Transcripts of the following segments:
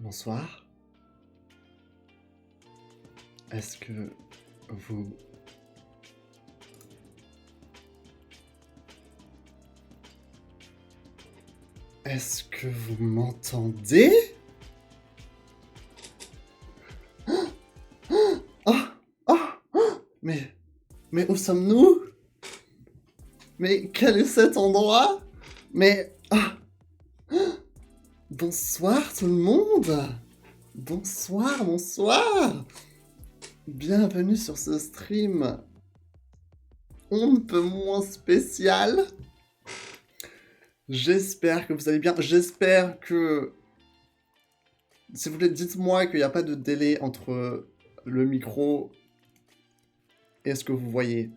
Bonsoir. Est-ce que vous... Est-ce que vous m'entendez? Oh, oh, oh, mais où sommes-nous? Mais quel est cet endroit? Mais... ah, bonsoir tout le monde! Bonsoir, bonsoir! Bienvenue sur ce stream on ne peut moins spécial. J'espère que vous allez bien. J'espère que... S'il vous plaît, dites-moi qu'il n'y a pas de délai entre le micro et ce que vous voyez.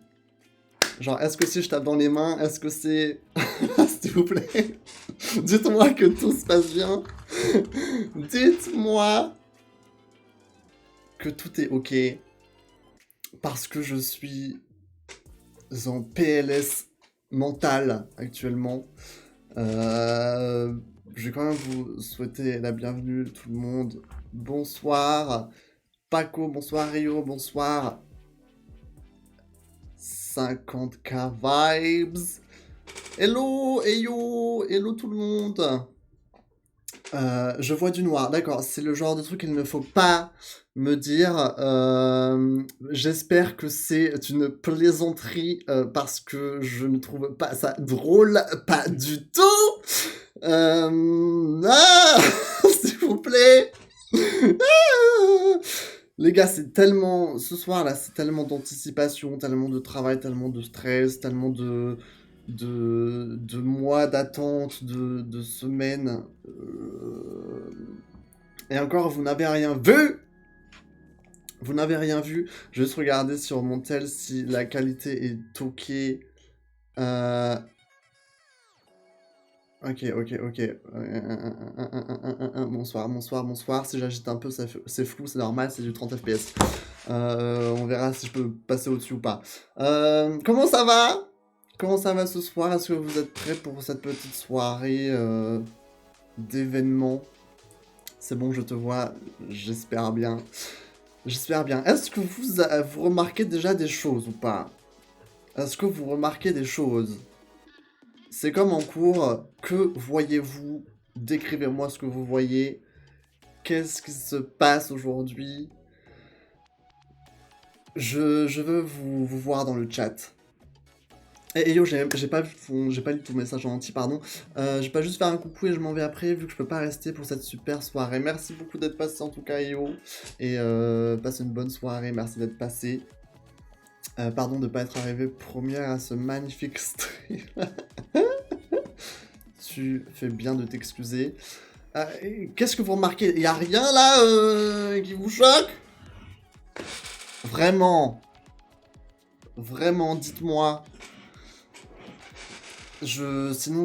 Genre, est-ce que si je tape dans les mains, est-ce que c'est... S'il vous plaît, dites-moi que tout se passe bien. Dites-moi que tout est ok. Parce que je suis en PLS mental actuellement. Je vais quand même vous souhaiter la bienvenue, tout le monde. Bonsoir. Paco, bonsoir Rio, bonsoir. 50k vibes. Hello, hello tout le monde. Je vois du noir, d'accord, c'est le genre de truc qu'il ne faut pas me dire. J'espère que c'est une plaisanterie parce que je ne trouve pas ça drôle, pas du tout. Ah, s'il vous plaît. Ah. Les gars, c'est tellement... Ce soir-là, c'est tellement d'anticipation, tellement de travail, tellement de stress, tellement de mois d'attente, de semaines. Et encore, vous n'avez rien vu. Vous n'avez rien vu. Je vais juste regarder sur mon tel si la qualité est ok. Ok. Bonsoir. Si j'agite un peu, c'est flou, c'est normal, c'est du 30 FPS. On verra si je peux passer au-dessus ou pas. Comment ça va? Comment ça va ce soir? Est-ce que vous êtes prêts pour cette petite soirée d'événements? C'est bon, je te vois, j'espère bien. J'espère bien. Est-ce que vous remarquez déjà des choses ou pas? Est-ce que vous remarquez des choses? C'est comme en cours, que voyez-vous? Décrivez-moi ce que vous voyez. Qu'est-ce qui se passe aujourd'hui? Je veux vous voir dans le chat. Et yo, j'ai pas lu ton message en entier, pardon. Je vais pas juste faire un coucou et je m'en vais après, vu que je peux pas rester pour cette super soirée. Merci beaucoup d'être passé en tout cas, Yo. Et passe une bonne soirée, merci d'être passé. Pardon de pas être arrivé première à ce magnifique stream. Tu fais bien de t'excuser. Qu'est-ce que vous remarquez? Il y a rien là qui vous choque? Vraiment, dites-moi. Sinon,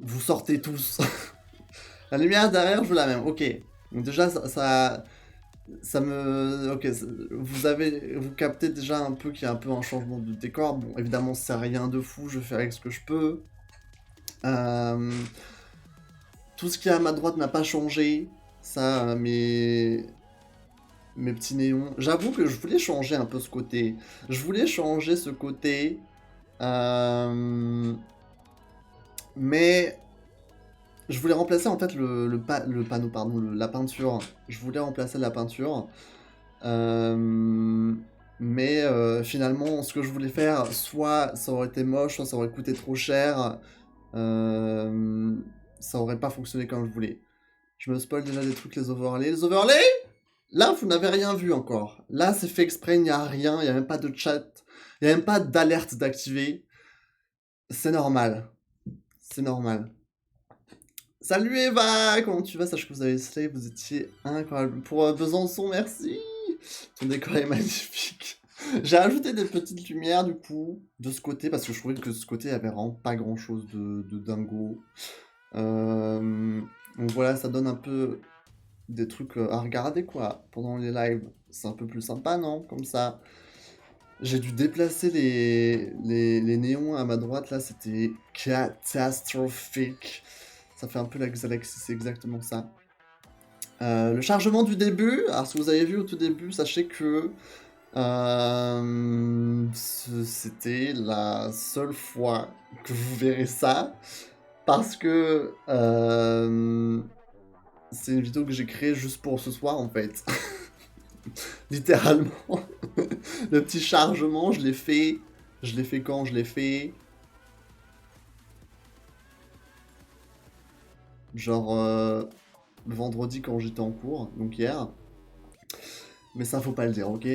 vous sortez tous. La lumière derrière, je veux la même. Ok. Donc déjà, ça me... Ok, vous captez déjà un peu qu'il y a un peu un changement de décor. Bon, évidemment, c'est rien de fou, je fais avec ce que je peux. Tout ce qui est à ma droite n'a pas changé. Ça, mes petits néons. J'avoue que je voulais changer un peu ce côté. Je voulais changer ce côté. Mais je voulais remplacer en fait le panneau, pardon, la peinture. Je voulais remplacer la peinture. Mais finalement, ce que je voulais faire, soit ça aurait été moche, soit ça aurait coûté trop cher. Ça aurait pas fonctionné comme je voulais. Je me spoil déjà des trucs, les overlays. Les overlays? Là, vous n'avez rien vu encore. Là, c'est fait exprès, il n'y a rien, il n'y a même pas de chat, il n'y a même pas d'alerte d'activer. C'est normal. C'est normal. Salut Eva, comment tu vas? Sache que vous avez slay, vous étiez incroyable. Pour Besançon, merci. Ton décor est magnifique. J'ai ajouté des petites lumières du coup de ce côté parce que je trouvais que de ce côté il y avait vraiment pas grand chose de dingo. Donc voilà, ça donne un peu des trucs à regarder quoi pendant les lives. C'est un peu plus sympa, non? Comme ça. J'ai dû déplacer les néons à ma droite là, c'était catastrophique. Ça fait un peu la galaxie, c'est exactement ça. Le chargement du début, alors si vous avez vu au tout début, sachez que c'était la seule fois que vous verrez ça, parce que c'est une vidéo que j'ai créée juste pour ce soir en fait. Littéralement. Le petit chargement, je l'ai fait. Je l'ai fait quand je l'ai fait. Genre le vendredi quand j'étais en cours, donc hier. Mais ça, faut pas le dire, ok?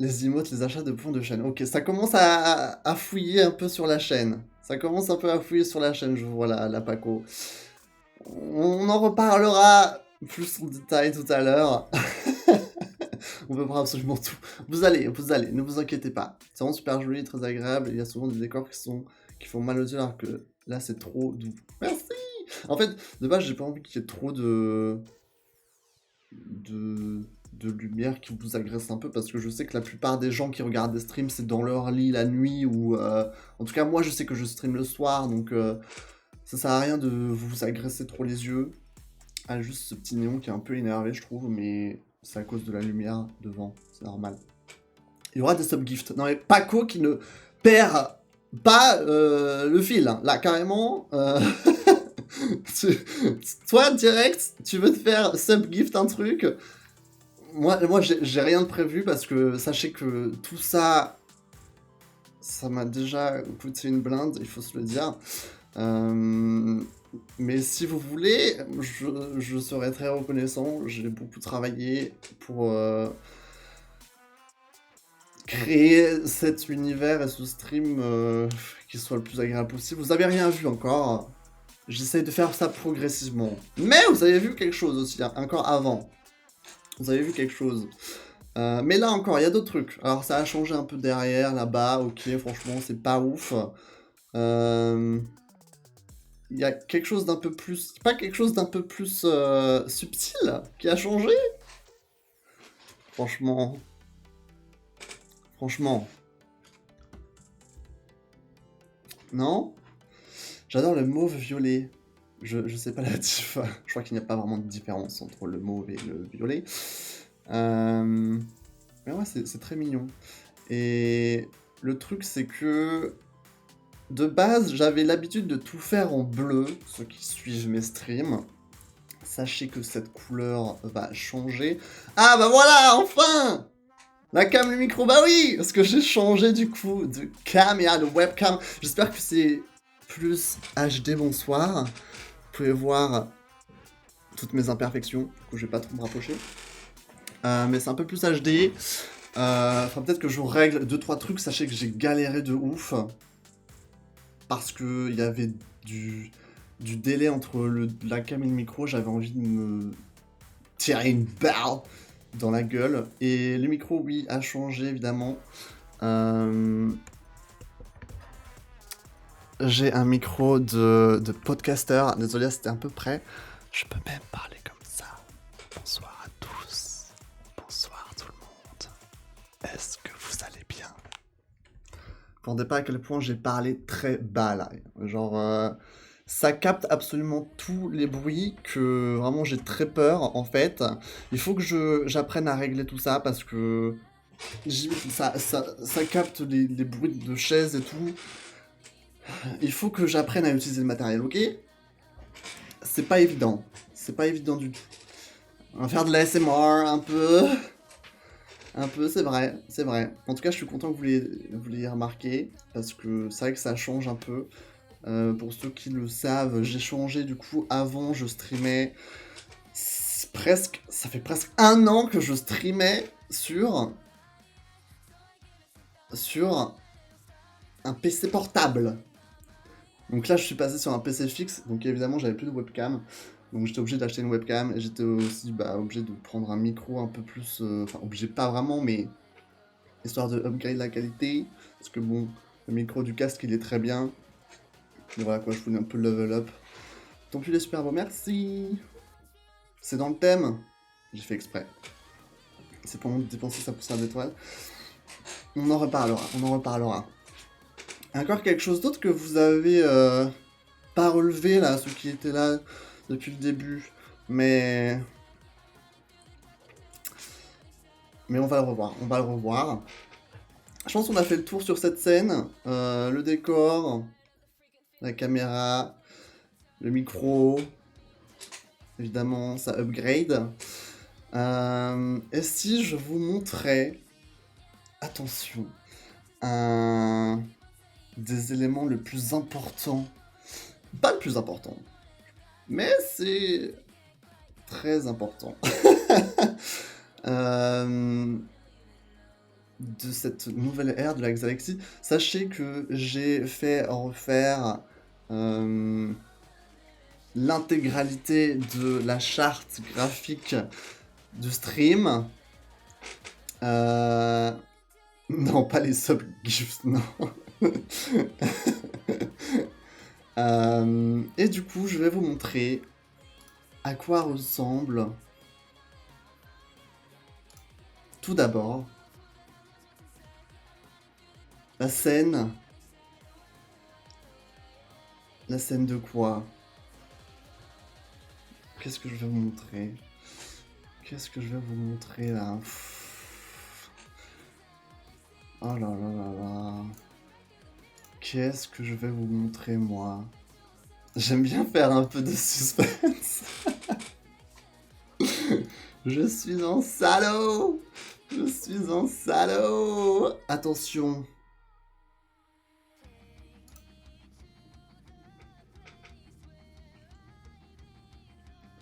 Les emotes, les achats de points de chaîne. Ok, ça commence à fouiller un peu sur la chaîne. Ça commence un peu à fouiller sur la chaîne, je vois la Paco. On en reparlera plus en détail tout à l'heure. On peut prendre absolument tout. Vous allez, ne vous inquiétez pas. C'est vraiment super joli, très agréable. Il y a souvent des décors qui font mal aux yeux, alors que là, c'est trop doux. Merci! En fait, de base, j'ai pas envie qu'il y ait trop de lumière qui vous agresse un peu, parce que je sais que la plupart des gens qui regardent des streams, c'est dans leur lit la nuit, ou en tout cas moi je sais que je stream le soir, donc ça sert à rien de vous agresser trop les yeux. Ah, juste ce petit néon qui est un peu énervé, je trouve, mais c'est à cause de la lumière devant, c'est normal. Il y aura des subgifts. Non mais Paco qui ne perd pas le fil, hein. Là carrément toi direct tu veux te faire subgift un truc. Moi j'ai rien de prévu, parce que sachez que tout ça m'a déjà coûté une blinde, il faut se le dire. Mais si vous voulez, je serais très reconnaissant. J'ai beaucoup travaillé pour créer cet univers et ce stream qui soit le plus agréable possible. Vous avez rien vu encore. J'essaye de faire ça progressivement. Mais vous avez vu quelque chose aussi, hein, encore avant. Vous avez vu quelque chose. Mais là encore, il y a d'autres trucs. Alors ça a changé un peu derrière, là-bas, ok, franchement, c'est pas ouf. Il y a quelque chose d'un peu plus... Pas quelque chose d'un peu plus subtil qui a changé. Franchement. Non? J'adore le mauve violet. Je sais pas la diff. Je crois qu'il n'y a pas vraiment de différence entre le mauve et le violet. Mais ouais, c'est très mignon. Et le truc, c'est que de base, j'avais l'habitude de tout faire en bleu, ceux qui suivent mes streams. Sachez que cette couleur va changer. Ah bah voilà, enfin! La cam, le micro, bah oui! Parce que j'ai changé du coup de caméra, de webcam. J'espère que c'est plus HD, bonsoir. Vous pouvez voir toutes mes imperfections. Du coup, je vais pas trop me rapprocher. Mais c'est un peu plus HD. Enfin, peut-être que je règle 2-3 trucs. Sachez que j'ai galéré de ouf. Parce qu'il y avait du délai entre la cam et le micro. J'avais envie de me tirer une balle dans la gueule. Et le micro, oui, a changé, évidemment. J'ai un micro de podcaster. Désolé, c'était un peu près. Je peux même parler comme ça. Bonsoir à tous. Bonsoir tout le monde. Est-ce que vous allez bien? Vous ne rendez pas à quel point j'ai parlé très bas là. Genre, ça capte absolument tous les bruits, que vraiment j'ai très peur en fait. Il faut que j'apprenne à régler tout ça, parce que ça capte les bruits de chaises et tout. Il faut que j'apprenne à utiliser le matériel, ok? C'est pas évident. C'est pas évident du tout. On va faire de l'ASMR un peu. Un peu, c'est vrai, c'est vrai. En tout cas, je suis content que vous l'ayez remarqué, parce que c'est vrai que ça change un peu. Pour ceux qui le savent, j'ai changé du coup. Avant, je streamais ça fait presque 1 an que je streamais sur un PC portable. Donc là, je suis passé sur un PC fixe, donc évidemment, j'avais plus de webcam. Donc j'étais obligé d'acheter une webcam, et j'étais aussi obligé de prendre un micro un peu plus... Enfin, obligé pas vraiment, mais histoire de upgrade la qualité. Parce que bon, le micro du casque, il est très bien. Mais voilà quoi, je voulais un peu level up. Ton pull est super beau, merci. C'est dans le thème. J'ai fait exprès. C'est pour moi de dépenser sa poussière d'étoile. On en reparlera, on en reparlera. Encore quelque chose d'autre que vous avez pas relevé, là, ceux qui étaient là depuis le début. Mais on va le revoir, on va le revoir. Je pense qu'on a fait le tour sur cette scène. Le décor, la caméra, le micro, évidemment, ça upgrade. Et si je vous montrais, attention, un des éléments le plus importants, pas le plus important, mais c'est très important, de cette nouvelle ère de la galaxie. Sachez que j'ai fait refaire l'intégralité de la charte graphique du stream. Non, pas les sub-gifs, non. Et du coup, je vais vous montrer à quoi ressemble tout d'abord la scène. La scène de quoi? Qu'est-ce que je vais vous montrer? Qu'est-ce que je vais vous montrer là? Oh là là là là. Qu'est-ce que je vais vous montrer moi? J'aime bien faire un peu de suspense. Je suis un salaud! Je suis un salaud! Attention!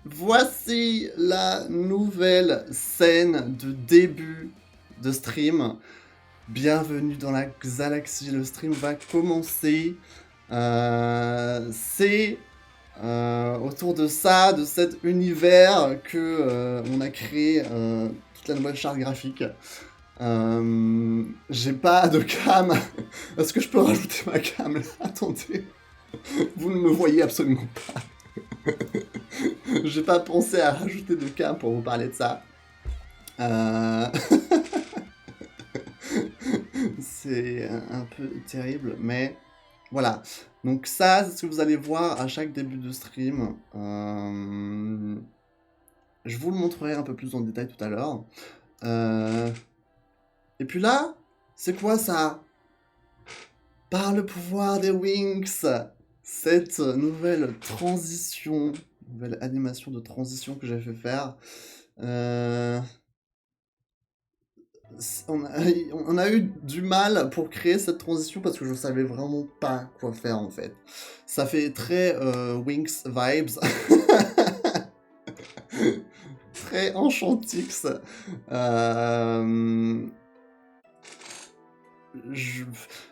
Voici la nouvelle scène de début de stream. Bienvenue dans la galaxie, le stream va commencer. C'est autour de ça, de cet univers que on a créé toute la nouvelle charte graphique. J'ai pas de cam. Est-ce que je peux rajouter ma cam là? Attendez. Vous ne me voyez absolument pas. J'ai pas pensé à rajouter de cam pour vous parler de ça. C'est un peu terrible, mais voilà. Donc ça, c'est ce que vous allez voir à chaque début de stream. Je vous le montrerai un peu plus en détail tout à l'heure. Et puis là, c'est quoi ça? Par le pouvoir des Winx, cette nouvelle transition, nouvelle animation de transition que j'ai fait faire. On a eu du mal pour créer cette transition parce que je savais vraiment pas quoi faire en fait. Ça fait très Winx vibes. Très Enchantix.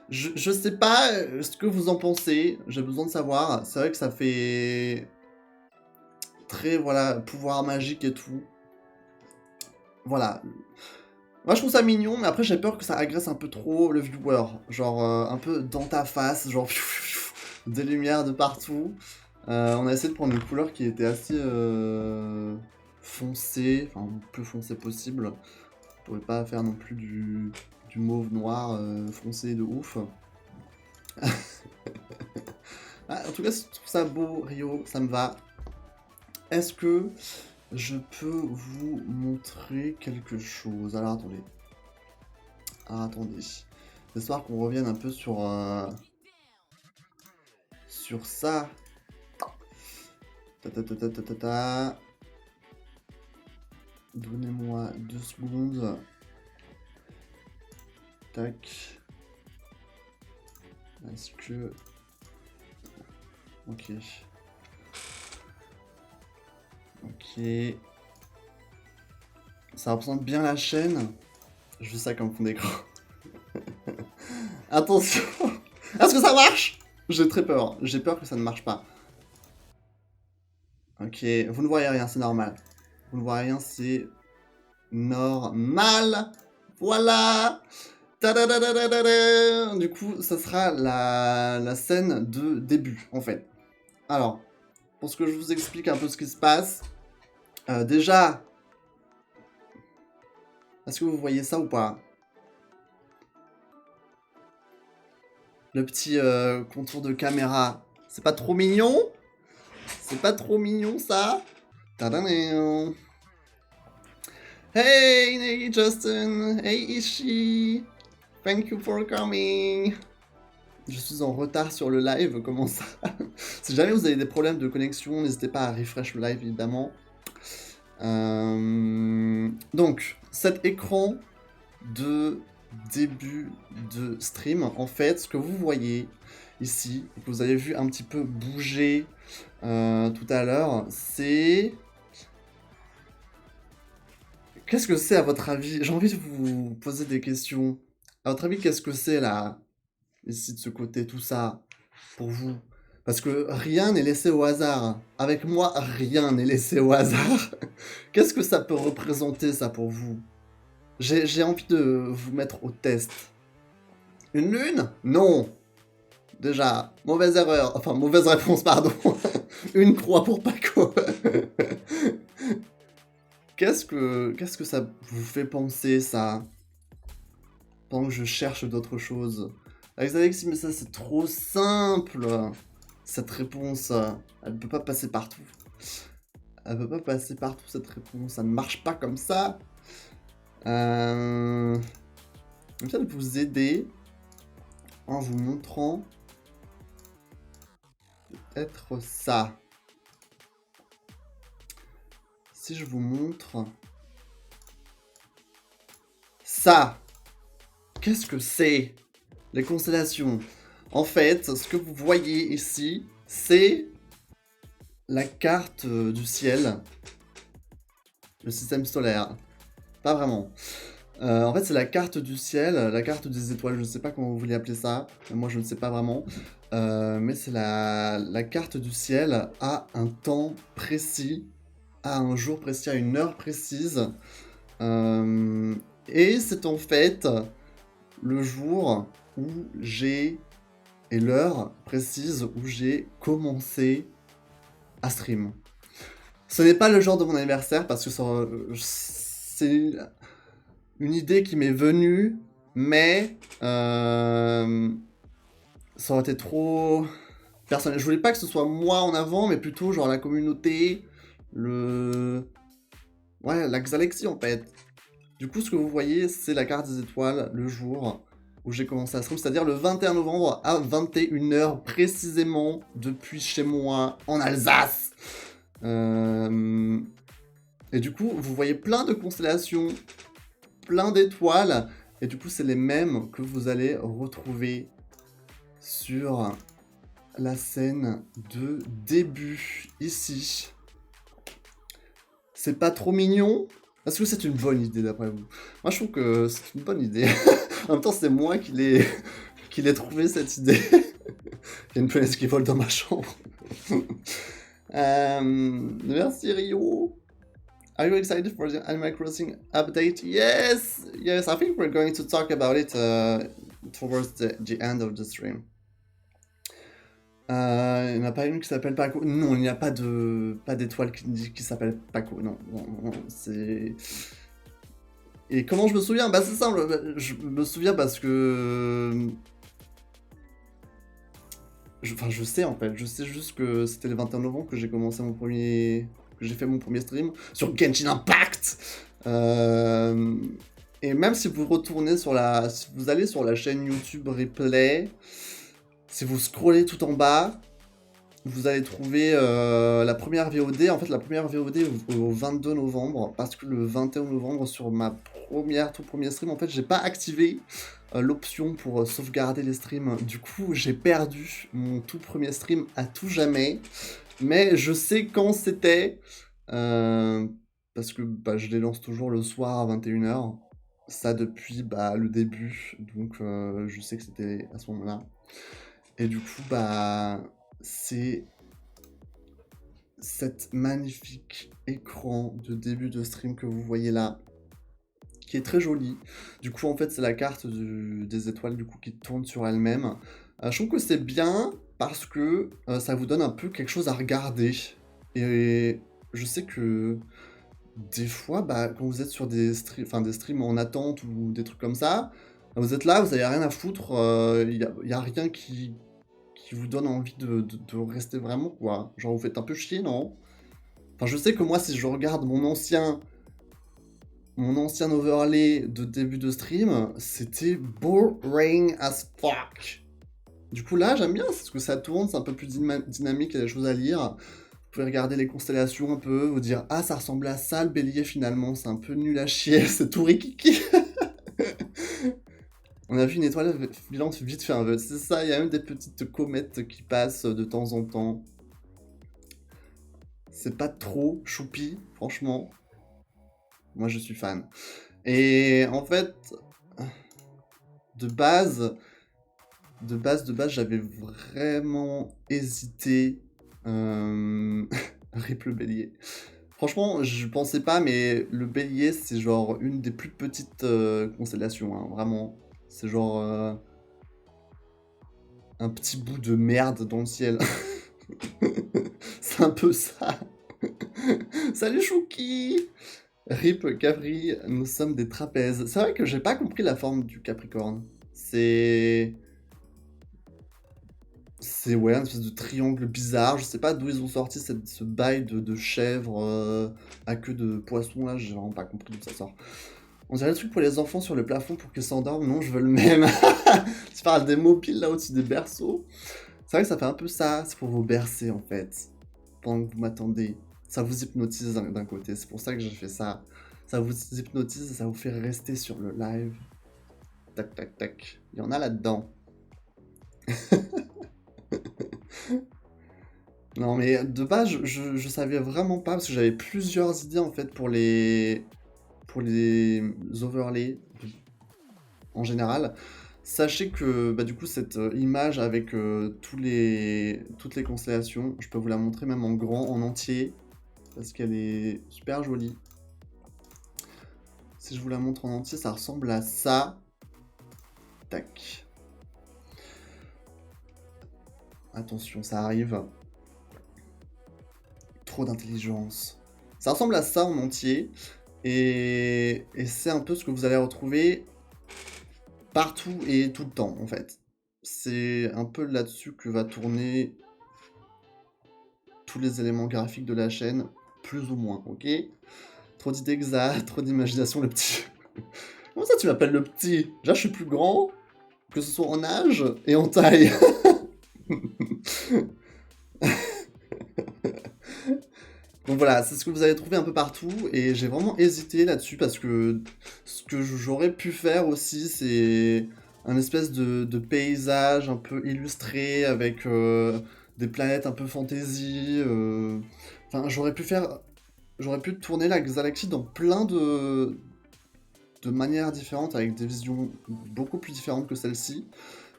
Je sais pas ce que vous en pensez. J'ai besoin de savoir. C'est vrai que ça fait très, voilà, pouvoir magique et tout. Voilà. Moi, je trouve ça mignon, mais après, j'ai peur que ça agresse un peu trop le viewer. Genre, un peu dans ta face, genre, des lumières de partout. On a essayé de prendre une couleur qui était assez foncée, enfin, le plus foncée possible. On pouvait pas faire non plus du mauve noir foncé de ouf. Ah, en tout cas, je trouve ça beau, Rio, ça me va. Est-ce que je peux vous montrer quelque chose? Alors, attendez. Ah, attendez. Histoire qu'on revienne un peu sur ça. Ta ta ta ta ta ta ta. Donnez-moi 2 secondes. Tac. Est-ce que... Ok. Ok. Ça représente bien la chaîne. Je veux ça comme fond d'écran. Attention. Est-ce que ça marche? J'ai très peur. J'ai peur que ça ne marche pas. Ok. Vous ne voyez rien, c'est normal. Vous ne voyez rien, c'est normal. Voilà. Ta-da-da-da-da-da. Du coup, ça sera la scène de début, en fait. Alors, pour que je vous explique un peu ce qui se passe. Déjà, est-ce que vous voyez ça ou pas? Le petit contour de caméra, C'est pas trop mignon? C'est pas trop mignon, ça? Tadadam. Hey Justin! Hey Ishi! Thank you for coming! Je suis en retard sur le live, comment ça? Si jamais vous avez des problèmes de connexion, n'hésitez pas à refresh le live, évidemment. Donc, cet écran de début de stream, en fait, ce que vous voyez ici, que vous avez vu un petit peu bouger tout à l'heure, c'est... Qu'est-ce que c'est à votre avis? J'ai envie de vous poser des questions. À votre avis, qu'est-ce que c'est là? Ici, de ce côté, tout ça, pour vous? Parce que rien n'est laissé au hasard. Avec moi, rien n'est laissé au hasard. Qu'est-ce que ça peut représenter, ça, pour vous? J'ai envie de vous mettre au test. Une lune? Non. Déjà, mauvaise erreur. Enfin, mauvaise réponse, pardon. Une croix pour Paco. Qu'est-ce que ça vous fait penser, ça? Pendant que je cherche d'autres choses. Alexis, mais ça, c'est trop simple. Cette réponse, elle ne peut pas passer partout. Elle peut pas passer partout, cette réponse. Ça ne marche pas comme ça. Je vais vous aider en vous montrant peut-être ça. Si je vous montre ça, qu'est-ce que c'est? Les constellations. En fait, ce que vous voyez ici, c'est la carte du ciel, le système solaire. Pas vraiment. En fait, c'est la carte du ciel, la carte des étoiles, je ne sais pas comment vous voulez appeler ça, moi je ne sais pas vraiment, mais c'est la carte du ciel à un temps précis, à un jour précis, à une heure précise, et c'est en fait le jour où j'ai, et l'heure précise où j'ai commencé à stream. Ce n'est pas le jour de mon anniversaire parce que c'est une idée qui m'est venue, mais ça aurait été trop personnel. Je voulais pas que ce soit moi en avant, mais plutôt genre la communauté, ouais, la Galaxie en fait. Du coup, ce que vous voyez, c'est la carte des étoiles, le jour où j'ai commencé à stream, c'est-à-dire le 21 novembre à 21h précisément, depuis chez moi, en Alsace. Et du coup, vous voyez plein de constellations, plein d'étoiles, et du coup, c'est les mêmes que vous allez retrouver sur la scène de début, ici. C'est pas trop mignon? Est-ce que c'est une bonne idée d'après vous? Moi, je trouve que c'est une bonne idée. En même temps, c'est moi qui l'ai trouvé, cette idée. Il y a une punaise qui vole dans ma chambre. Merci, Rio. Are you excited for the Animal Crossing update? Yes! Yes, I think we're going to talk about it towards the end of the stream. Il n'y en a pas une qui s'appelle Paco. Non, il n'y a pas d'étoile qui s'appelle Paco. Non, c'est... Et comment je me souviens? Bah c'est simple, je me souviens parce que... Enfin, je sais en fait, je sais juste que c'était le 21 novembre que j'ai commencé mon premier... que j'ai fait mon premier stream sur Genshin Impact. Et même si vous retournez sur la... si vous allez sur la chaîne YouTube Replay, si vous scrollez tout en bas, vous allez trouver la première VOD. En fait, la première VOD au 22 novembre, parce que le 21 novembre, sur ma tout premier stream, en fait, j'ai pas activé l'option pour sauvegarder les streams. Du coup, j'ai perdu mon tout premier stream à tout jamais. Mais je sais quand c'était, parce que bah, je les lance toujours le soir à 21h. Ça depuis le début, donc je sais que c'était à ce moment-là. Et du coup, bah, c'est cet magnifique écran de début de stream que vous voyez là, qui est très joli. Du coup, en fait, c'est la carte des étoiles du coup qui tourne sur elle-même. Je trouve que c'est bien parce que ça vous donne un peu quelque chose à regarder. Et je sais que des fois, quand vous êtes sur des streams en attente ou des trucs comme ça, vous êtes là, vous n'avez rien à foutre, il n'y a rien qui qui vous donne envie de rester vraiment, quoi. Genre, vous faites un peu chier, non? Enfin, je sais que moi, si je regarde mon ancien overlay de début de stream, c'était boring as fuck. Du coup, là, j'aime bien, parce que ça tourne, c'est un peu plus dynamique, il y a des choses à lire. Vous pouvez regarder les constellations un peu, vous dire « Ah, ça ressemble à ça, le bélier, finalement, c'est un peu nul à chier, c'est tout rikiki !» On a vu une étoile filante vite fait un vœu. C'est ça, il y a même des petites comètes qui passent de temps en temps. C'est pas trop choupi, franchement. Moi, je suis fan. Et en fait, de base, j'avais vraiment hésité. Rip le bélier. Franchement, je pensais pas, mais le bélier, c'est genre une des plus petites constellations, hein, vraiment. C'est genre un petit bout de merde dans le ciel. C'est un peu ça. Salut Chouki! Rip Capri, nous sommes des trapèzes. C'est vrai que j'ai pas compris la forme du Capricorne. C'est ouais, une espèce de triangle bizarre. Je sais pas d'où ils ont sorti ce bail de chèvre à queue de poisson là. J'ai vraiment pas compris d'où ça sort. On dirait le truc pour les enfants sur le plafond pour qu'ils s'endorment. Non, je veux le même. Tu parles des mobiles là au-dessus des berceaux. C'est vrai que ça fait un peu ça. C'est pour vous bercer en fait. Pendant que vous m'attendez. Ça vous hypnotise d'un côté. C'est pour ça que j'ai fait ça. Ça vous hypnotise et ça vous fait rester sur le live. Tac, tac, tac. Il y en a là-dedans. Non, mais de base, je savais vraiment pas, parce que j'avais plusieurs idées en fait pour les overlays en général. Sachez que bah, du coup, cette image avec toutes les constellations, je peux vous la montrer même en grand, en entier, parce qu'elle est super jolie. Si je vous la montre en entier, ça ressemble à ça. Tac. Attention, ça arrive. Trop d'intelligence. Ça ressemble à ça en entier. Et c'est un peu ce que vous allez retrouver partout et tout le temps, en fait. C'est un peu là-dessus que va tourner tous les éléments graphiques de la chaîne, plus ou moins, ok? Trop d'idées exactes, trop d'imagination, le petit. Comment ça tu m'appelles le petit? Déjà, je suis plus grand, que ce soit en âge et en taille. Donc voilà, c'est ce que vous allez trouver un peu partout, et j'ai vraiment hésité là-dessus, parce que ce que j'aurais pu faire aussi, c'est un espèce de paysage un peu illustré, avec des planètes un peu fantasy. Enfin, j'aurais pu tourner la galaxie dans plein de manières différentes, avec des visions beaucoup plus différentes que celle-ci.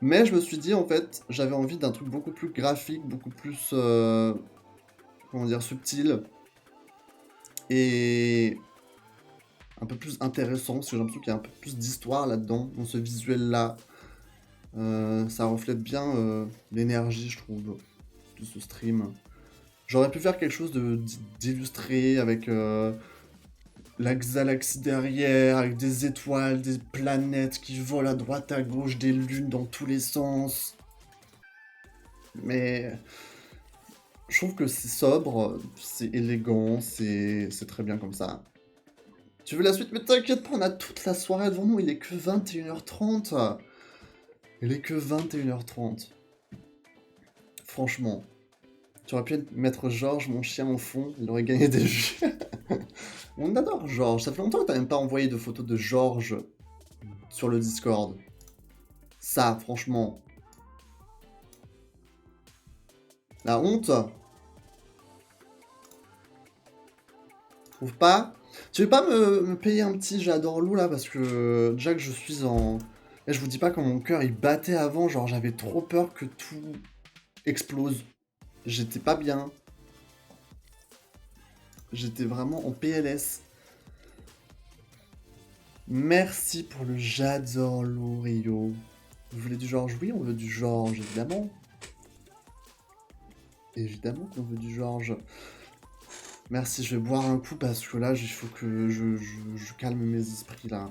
Mais je me suis dit, en fait, j'avais envie d'un truc beaucoup plus graphique, beaucoup plus, comment dire, subtil, et un peu plus intéressant, parce que j'ai l'impression qu'il y a un peu plus d'histoire là-dedans, dans ce visuel-là. Ça reflète bien l'énergie, je trouve, de ce stream. J'aurais pu faire quelque chose d'illustré, avec la galaxie derrière, avec des étoiles, des planètes qui volent à droite à gauche, des lunes dans tous les sens. Mais je trouve que c'est sobre, c'est élégant, c'est très bien comme ça. Tu veux la suite? Mais t'inquiète pas, on a toute la soirée devant nous, il est que 21h30. Il est que 21h30. Franchement. Tu aurais pu mettre Georges, mon chien, au fond, il aurait gagné des vues. On adore Georges, ça fait longtemps que t'as même pas envoyé de photos de Georges sur le Discord. Ça, franchement. La honte. Trouve pas? Tu veux pas me payer un petit j'adore Lou là, parce que déjà que je suis en... Et je vous dis pas quand mon cœur il battait avant, genre j'avais trop peur que tout explose. J'étais pas bien. J'étais vraiment en PLS. Merci pour le j'adore Lou Rio. Vous voulez du Georges? Oui, on veut du Georges, évidemment. Évidemment qu'on veut du Georges. Merci, je vais boire un coup parce que là, il faut que je calme mes esprits là.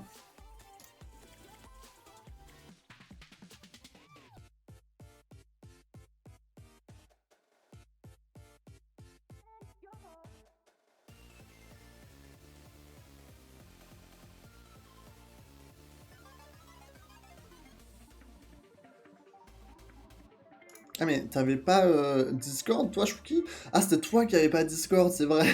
Ah mais t'avais pas Discord toi Chouki? Ah c'était toi qui avais pas Discord, c'est vrai.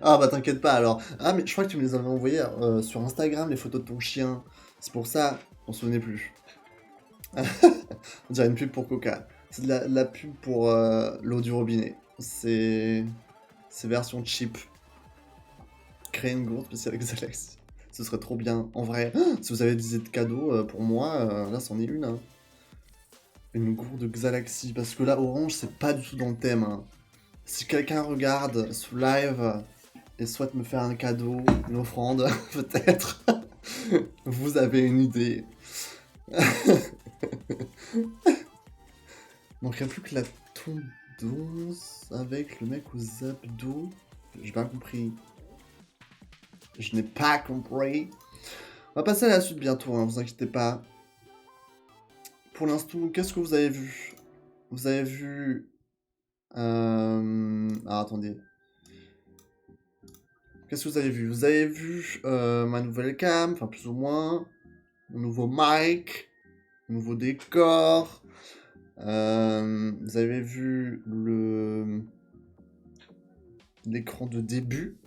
Ah bah t'inquiète pas alors. Ah mais je crois que tu me les avais envoyés sur Instagram, les photos de ton chien. C'est pour ça, on se souvenait plus. On dirait une pub pour Coca. C'est de la pub pour l'eau du robinet. C'est version cheap. Créer une gourde spéciale Galaxy. Ce serait trop bien. En vrai, si vous avez des idées de cadeaux pour moi, là c'en est une. Hein. Une gourde Galaxy. Parce que là, Orange, c'est pas du tout dans le thème. Hein. Si quelqu'un regarde ce live et souhaite me faire un cadeau, une offrande, peut-être, vous avez une idée. Manquerait plus que la tondeuse avec le mec aux abdos. J'ai pas compris. Je n'ai pas compris. On va passer à la suite bientôt, hein, vous inquiétez pas. Pour l'instant, qu'est-ce que vous avez vu? Vous avez vu... Ah, attendez. Qu'est-ce que vous avez vu? Vous avez vu ma nouvelle cam, enfin plus ou moins. Mon nouveau mic. Nouveau décor. Vous avez vu l'écran de début.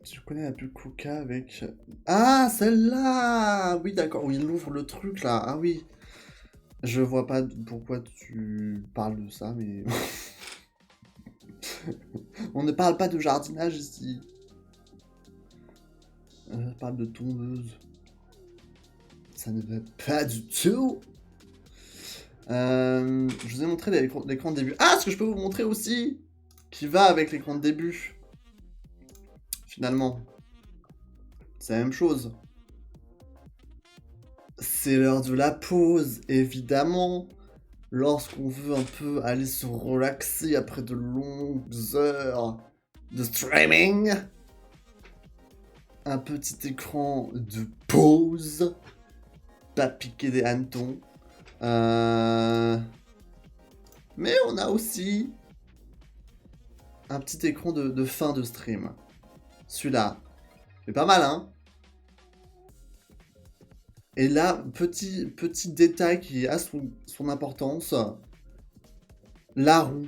Je connais la pub Coca avec... Ah, celle-là! Oui, d'accord. Oui, il ouvre le truc, là. Ah oui. Je vois pas pourquoi tu parles de ça, mais... On ne parle pas de jardinage ici. On parle de tondeuse. Ça ne va pas du tout. Je vous ai montré l'écran de début. Ah, ce que je peux vous montrer aussi, qui va avec l'écran de début. Finalement, c'est la même chose. C'est l'heure de la pause, évidemment. Lorsqu'on veut un peu aller se relaxer après de longues heures de streaming. Un petit écran de pause. Pas piquer des hannetons. Mais on a aussi un petit écran de fin de stream. Celui-là. C'est pas mal, hein? Et là, petit détail qui a son importance. La roue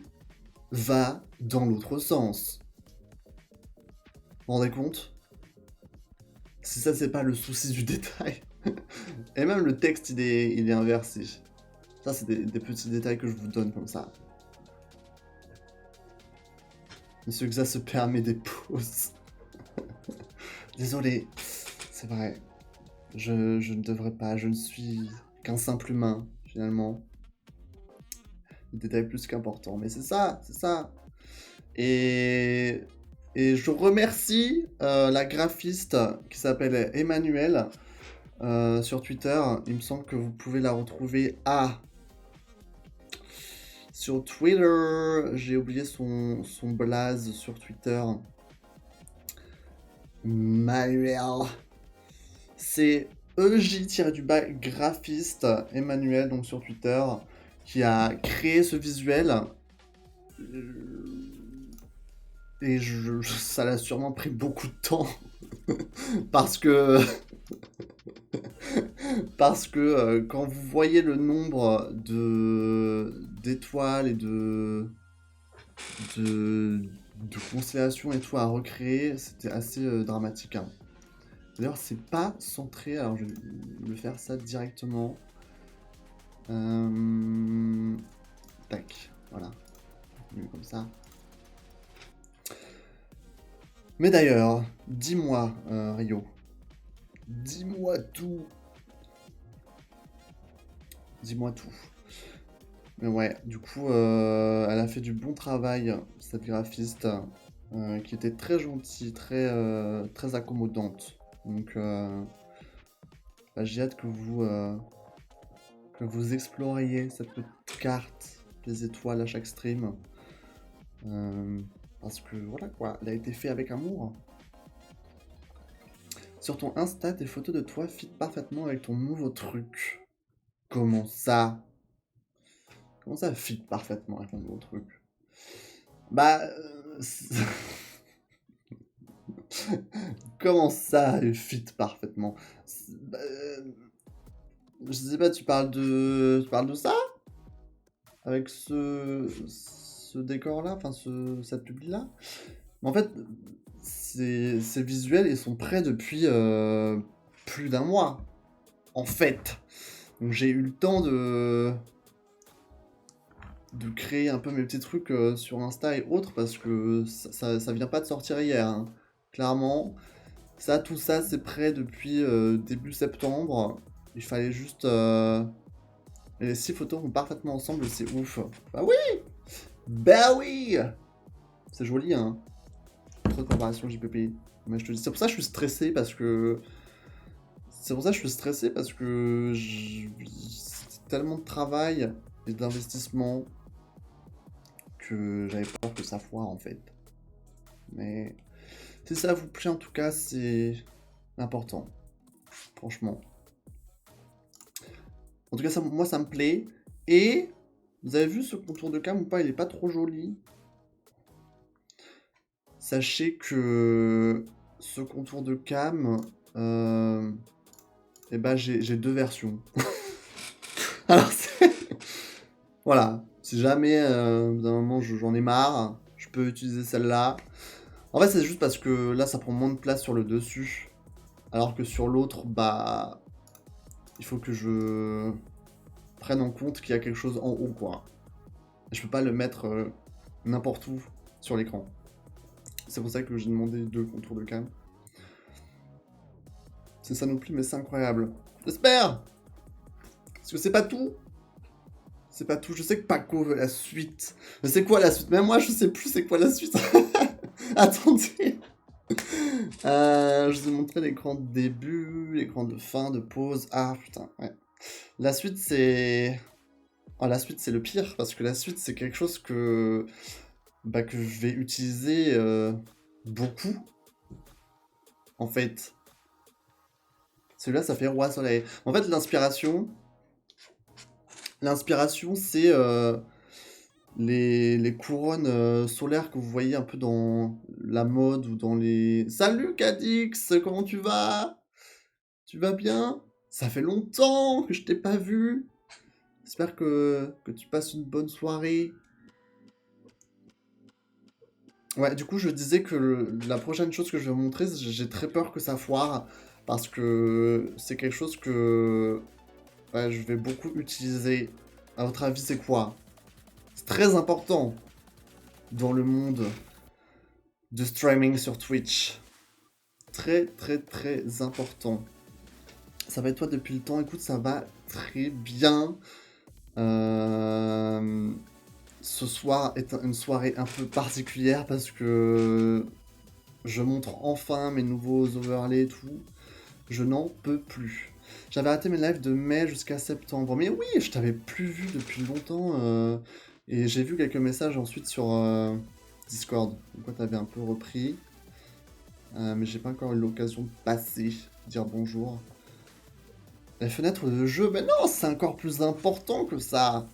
va dans l'autre sens. Vous vous rendez compte? Si ça, c'est pas le souci du détail. Et même le texte, il est inversé. Ça, c'est des petits détails que je vous donne comme ça. Monsieur Xa se permet des pauses. Désolé, c'est vrai. Je ne devrais pas, je ne suis qu'un simple humain, finalement. Des détails plus qu'importants. Mais c'est ça, c'est ça. Et je remercie la graphiste qui s'appelle Emmanuel sur Twitter. Il me semble que vous pouvez la retrouver sur Twitter. J'ai oublié son blaze sur Twitter. Manuel. C'est EJ-graphiste Emmanuel, donc sur Twitter, qui a créé ce visuel. Et ça l'a sûrement pris beaucoup de temps. Parce que quand vous voyez le nombre d'étoiles et de constellations et tout à recréer, c'était assez dramatique. Hein. D'ailleurs, c'est pas centré. Alors, je vais faire ça directement. Tac, voilà. Comme ça. Mais d'ailleurs, dis-moi, Rio. Dis-moi tout. Dis-moi tout. Mais ouais, du coup, elle a fait du bon travail, cette graphiste, qui était très gentille, très accommodante. Donc, bah, j'ai hâte que vous exploriez cette petite carte des étoiles à chaque stream. Parce que voilà quoi, elle a été faite avec amour. Sur ton Insta, tes photos de toi fit parfaitement avec ton nouveau truc. Comment ça? Comment ça fit parfaitement avec mon nouveau truc? Bah... Comment ça, elle fit parfaitement? Je sais pas, tu parles de ça? Avec ce décor-là, enfin cette publi-là? En fait, ces visuels, ils sont prêts depuis plus d'un mois, en fait. Donc j'ai eu le temps de créer un peu mes petits trucs sur Insta et autres, parce que ça vient pas de sortir hier, hein. Clairement. Tout ça, c'est prêt depuis début septembre. Il fallait juste... Et les 6 photos vont parfaitement ensemble, c'est ouf. Bah oui! Bah oui! C'est joli, hein. Trop de préparation JPP. Mais je te dis, c'est pour ça que je suis stressé, parce que... C'est tellement de travail et d'investissement que j'avais peur que ça foire, en fait. Mais... Si ça vous plaît, en tout cas, c'est important. Franchement. En tout cas, moi, ça me plaît. Et vous avez vu ce contour de cam ou pas? Il est pas trop joli. Sachez que ce contour de cam, eh ben, j'ai 2 versions. Alors, voilà. Si jamais, d'un moment, j'en ai marre, je peux utiliser celle-là. En fait, c'est juste parce que là, ça prend moins de place sur le dessus. Alors que sur l'autre, bah... Il faut que je prenne en compte qu'il y a quelque chose en haut, quoi. Je peux pas le mettre n'importe où sur l'écran. C'est pour ça que j'ai demandé 2 contours de cam. C'est ça non plus, mais c'est incroyable. J'espère! Parce que c'est pas tout. C'est pas tout. Je sais que Paco veut la suite. Mais c'est quoi la suite? Même moi, je sais plus c'est quoi la suite. Attendez. Je vous ai montré l'écran de début, l'écran de fin, de pause. Ah putain, ouais. La suite, c'est... Oh, la suite, c'est le pire, parce que la suite, c'est quelque chose que je vais utiliser beaucoup, en fait. Celui-là, ça fait roi soleil. En fait, l'inspiration, c'est les couronnes solaires que vous voyez un peu dans la mode ou dans les... Salut Cadix, comment tu vas? Tu vas bien? Ça fait longtemps que je t'ai pas vu. J'espère que tu passes une bonne soirée. Ouais, du coup, je disais que la prochaine chose que je vais vous montrer, j'ai très peur que ça foire, parce que c'est quelque chose que je vais beaucoup utiliser. À votre avis, c'est quoi? C'est très important dans le monde de streaming sur Twitch. Très, très, très important. Ça va être toi depuis le temps. Écoute, ça va très bien. Ce soir est une soirée un peu particulière parce que je montre enfin mes nouveaux overlays et tout. Je n'en peux plus. J'avais arrêté mes lives de mai jusqu'à septembre. Mais oui, je t'avais plus vu depuis longtemps. Et j'ai vu quelques messages ensuite sur Discord. Pourquoi t'avais un peu repris. Mais j'ai pas encore eu l'occasion de passer, dire bonjour. La fenêtre de jeu, mais non, c'est encore plus important que ça.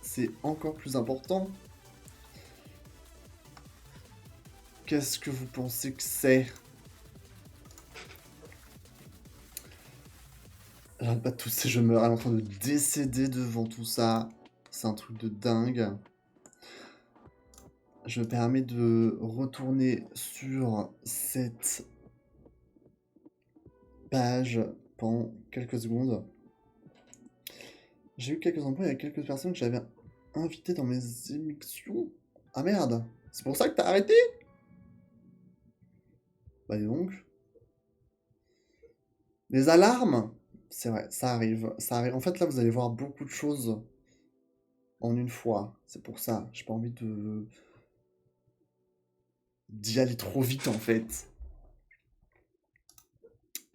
C'est encore plus important. Qu'est-ce que vous pensez que c'est? J'arrête pas de tousser, je meurs, elle est en train de décéder devant tout ça. C'est un truc de dingue. Je me permets de retourner sur cette page pendant quelques secondes. J'ai eu quelques embrouilles avec quelques personnes que j'avais invitées dans mes émissions. Ah merde, c'est pour ça que t'as arrêté? Bah dis donc. Les alarmes? C'est vrai, ça arrive. Ça arrive. En fait, là, vous allez voir beaucoup de choses en une fois. C'est pour ça. J'ai pas envie d'y aller trop vite, en fait.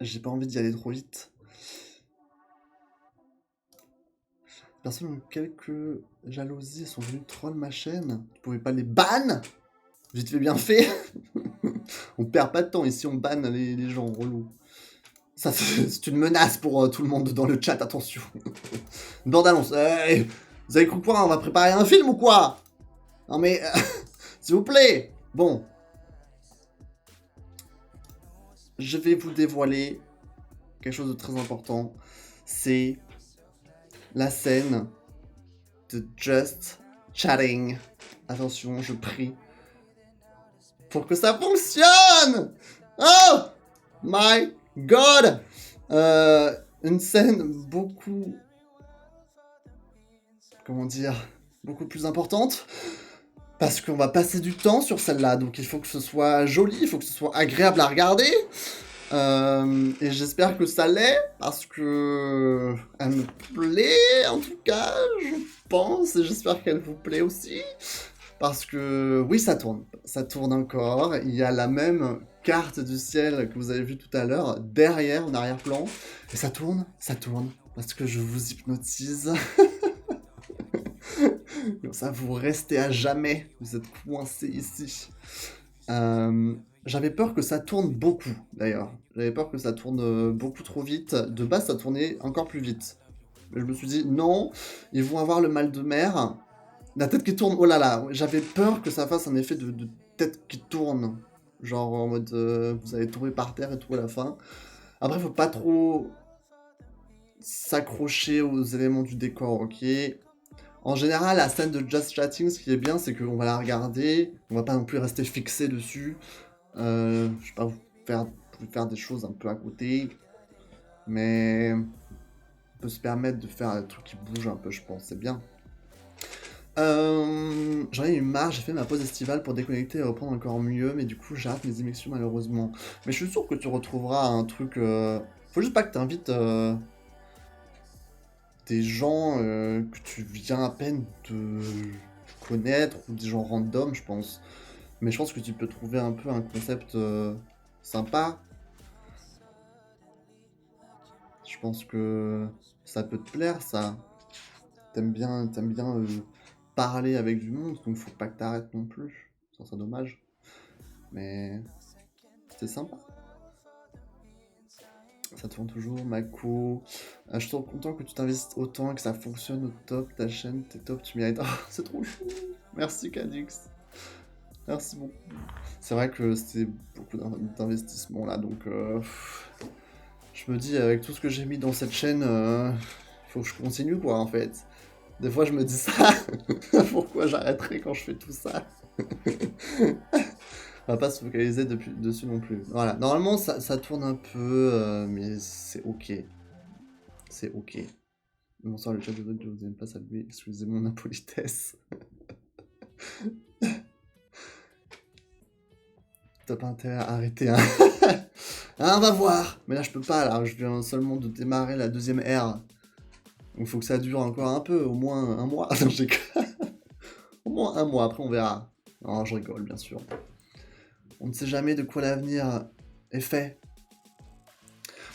J'ai pas envie d'y aller trop vite. Les personnes ont quelques jalousies, sont venues troll ma chaîne. Tu pouvais pas les ban? Vite fait, bien fait. On perd pas de temps ici, on banne les gens relous. Ça, c'est une menace pour tout le monde dans le chat, attention. Bande annonce. Hey, vous avez cru quoi? On va préparer un film ou quoi? Non mais, s'il vous plaît. Bon. je vais vous dévoiler quelque chose de très important. C'est la scène de Just Chatting. Attention, je prie pour que ça fonctionne. Oh my god. Une scène beaucoup... Comment dire, beaucoup plus importante. Parce qu'on va passer du temps sur celle-là. Donc il faut que ce soit joli, il faut que ce soit agréable à regarder. Et j'espère que ça l'est. Parce que elle me plaît, en tout cas, je pense. Et j'espère qu'elle vous plaît aussi. Parce que oui, ça tourne. Ça tourne encore. Il y a la même carte du ciel que vous avez vue tout à l'heure, derrière, en arrière-plan. Et ça tourne. Parce que je vous hypnotise. Comme ça, vous restez à jamais. Vous êtes coincés ici. J'avais peur que ça tourne beaucoup, d'ailleurs. J'avais peur que ça tourne beaucoup trop vite. De base, ça tournait encore plus vite. Mais je me suis dit, non, ils vont avoir le mal de mer. La tête qui tourne, oh là là. J'avais peur que ça fasse un effet de tête qui tourne. Genre en mode, vous allez tomber par terre et tout à la fin. Après, faut pas trop s'accrocher aux éléments du décor, ok? En général, la scène de Just Chatting, ce qui est bien, c'est qu'on va la regarder, on va pas non plus rester fixé dessus. Je sais pas, vous faire des choses un peu à côté, mais on peut se permettre de faire des trucs qui bougent un peu, je pense, c'est bien. J'en ai eu marre, j'ai fait ma pause estivale pour déconnecter et reprendre encore mieux, mais du coup j'arrête mes émissions malheureusement. Mais je suis sûr que tu retrouveras un truc... Faut juste pas que t'invites des gens que tu viens à peine de connaître, ou des gens random, je pense. Mais je pense que tu peux trouver un peu un concept sympa. Je pense que ça peut te plaire, ça. T'aimes bien parler avec du monde, donc faut pas que t'arrêtes non plus. Ça serait dommage. Mais c'était sympa. Ça tourne toujours, Mako. Je suis trop content que tu t'investisses autant, que ça fonctionne au top, ta chaîne, t'es top, tu mérites. Oh, c'est trop chou. Merci, Cadix. Merci beaucoup. C'est vrai que c'est beaucoup d'investissement là, donc je me dis, avec tout ce que j'ai mis dans cette chaîne, il faut que je continue quoi en fait. Des fois je me dis ça, pourquoi j'arrêterai quand je fais tout ça? On va pas se focaliser dessus non plus. Voilà, normalement ça tourne un peu, mais c'est ok. C'est ok. Bonsoir le chat de vote, je vous aime pas saluer, excusez mon impolitesse. T'as pas intérêt à arrêter, hein. Ah, on va voir. Mais là, je peux pas, là. Je viens seulement de démarrer la deuxième ère. Donc, faut que ça dure encore un peu, au moins un mois. Au moins un mois, après, on verra. Non, je rigole, bien sûr. On ne sait jamais de quoi l'avenir est fait.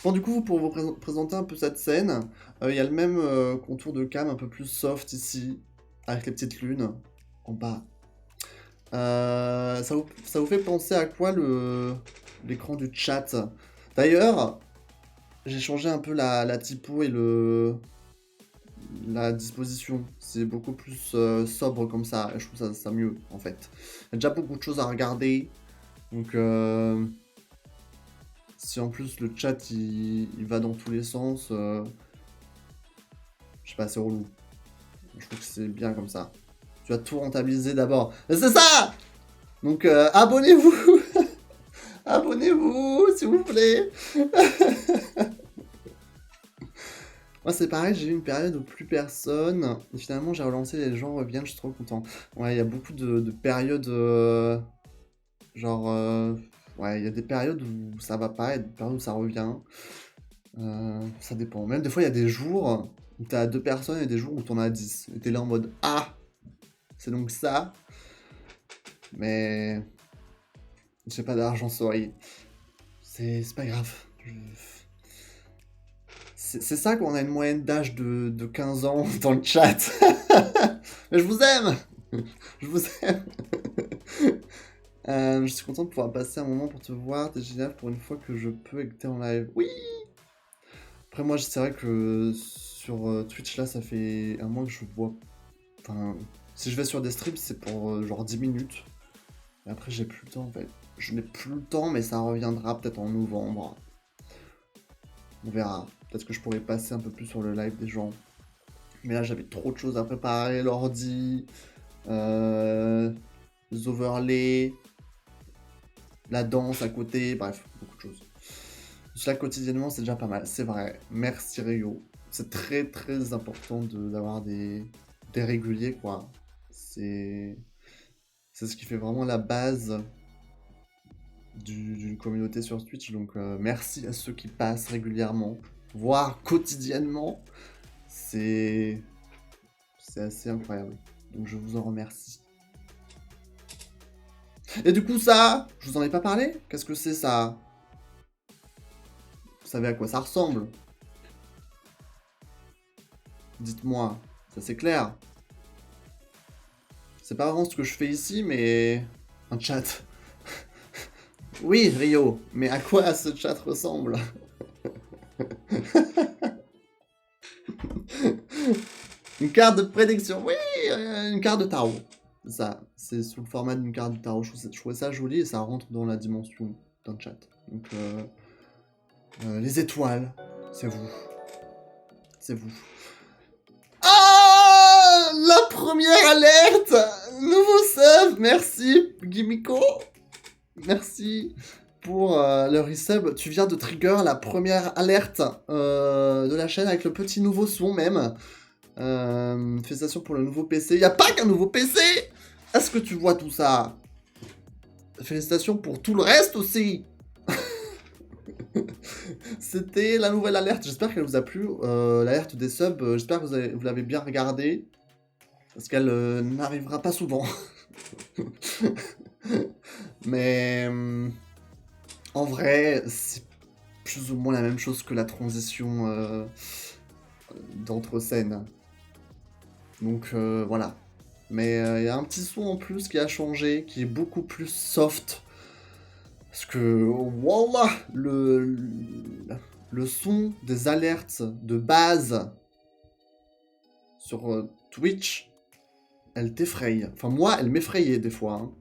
Bon, du coup, pour vous présenter un peu cette scène, il y a le même contour de cam, un peu plus soft ici, avec les petites lunes en bas. Ça vous fait penser à quoi l'écran du chat? D'ailleurs, j'ai changé un peu la typo et la disposition. C'est beaucoup plus sobre comme ça. Et je trouve ça mieux, en fait. Il y a déjà beaucoup de choses à regarder. Donc, si en plus le chat, il va dans tous les sens, je sais pas, c'est relou. Je trouve que c'est bien comme ça. Tu vas tout rentabiliser d'abord. C'est ça! Donc, abonnez-vous! Abonnez-vous, s'il vous plaît! Moi, c'est pareil, j'ai eu une période où plus personne. Et finalement, j'ai relancé, les gens reviennent, je suis trop content. Ouais, il y a beaucoup de périodes. Ouais, il y a des périodes où ça va pas, et des périodes où ça revient. Ça dépend. Même des fois, il y a des jours où t'as 2 personnes et des jours où t'en as 10. Et t'es là en mode ah! C'est donc ça. Mais. J'ai pas d'argent, sorry. C'est pas grave. C'est ça qu'on a une moyenne d'âge de 15 ans dans le chat. Mais je vous aime. Je vous aime. Je suis content de pouvoir passer un moment pour te voir. T'es génial pour une fois que je peux et que t'es en live. Oui. Après moi, c'est vrai que sur Twitch, là, ça fait un mois que je vois... Enfin, si je vais sur des streams, c'est pour genre 10 minutes. Et après, j'ai plus le temps, en fait. Je n'ai plus le temps, mais ça reviendra peut-être en novembre. On verra. Peut-être que je pourrais passer un peu plus sur le live des gens. Mais là, j'avais trop de choses à préparer. L'ordi, les overlays, la danse à côté. Bref, beaucoup de choses. Cela quotidiennement, c'est déjà pas mal. C'est vrai. Merci Rio. C'est très très important d'avoir des réguliers, quoi. C'est ce qui fait vraiment la base d'une communauté sur Twitch. Donc merci à ceux qui passent régulièrement, voire quotidiennement. C'est assez incroyable. Donc je vous en remercie. Et du coup ça, je vous en ai pas parlé? Qu'est-ce que c'est ça? Vous savez à quoi ça ressemble? Dites-moi, ça c'est clair. C'est pas vraiment ce que je fais ici, mais... un chat. Oui, Rio, mais à quoi ce chat ressemble? Une carte de prédiction, oui, une carte de tarot. C'est ça, c'est sous le format d'une carte de tarot. Je trouvais ça joli et ça rentre dans la dimension d'un chat. Donc, les étoiles, c'est vous. C'est vous. Ah, la première alerte! Nouveau sub, merci Gimiko. Merci pour le resub. Tu viens de trigger la première alerte de la chaîne avec le petit nouveau son même. Félicitations pour le nouveau PC. Il n'y a pas qu'un nouveau PC! Est-ce que tu vois tout ça? Félicitations pour tout le reste aussi! C'était la nouvelle alerte. J'espère qu'elle vous a plu. L'alerte des subs, j'espère que vous l'avez bien regardée. Parce qu'elle n'arrivera pas souvent. Mais en vrai, c'est plus ou moins la même chose que la transition d'entre scènes. Donc voilà. Mais il y a un petit son en plus qui a changé, qui est beaucoup plus soft. Parce que, voilà, le son des alertes de base sur Twitch, elle t'effraie. Enfin, moi, elle m'effrayait des fois. Hein.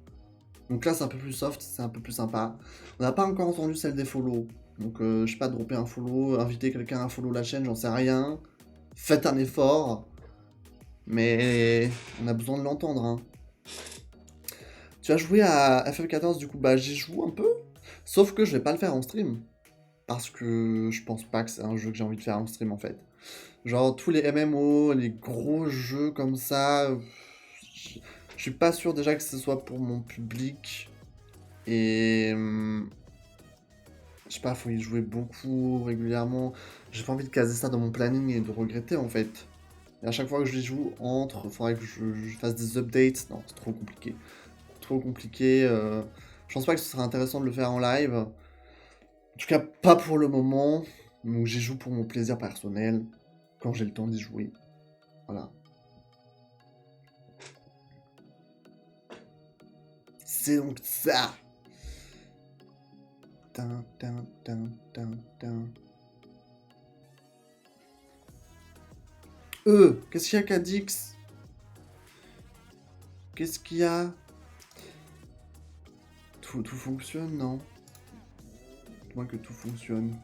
Donc là, c'est un peu plus soft, c'est un peu plus sympa. On n'a pas encore entendu celle des follow. Donc, je sais pas, dropper un follow, inviter quelqu'un à follow la chaîne, j'en sais rien. Faites un effort. Mais on a besoin de l'entendre. Hein. Tu as joué à FF14, du coup, bah j'y joue un peu. Sauf que je vais pas le faire en stream. Parce que je pense pas que c'est un jeu que j'ai envie de faire en stream, en fait. Genre, tous les MMO, les gros jeux comme ça... Je suis pas sûr déjà que ce soit pour mon public. Et... je sais pas, faut y jouer beaucoup, régulièrement. J'ai pas envie de caser ça dans mon planning et de regretter, en fait. Et à chaque fois que je y joue, faudrait que je fasse des updates. Non, c'est trop compliqué. Trop compliqué. Je pense pas que ce serait intéressant de le faire en live. En tout cas, pas pour le moment. Donc j'y joue pour mon plaisir personnel. Quand j'ai le temps d'y jouer. Voilà. C'est donc ça. Qu'est-ce qu'il y a, Cadix? Qu'est-ce qu'il y a? Tout fonctionne, non? Moi que tout fonctionne.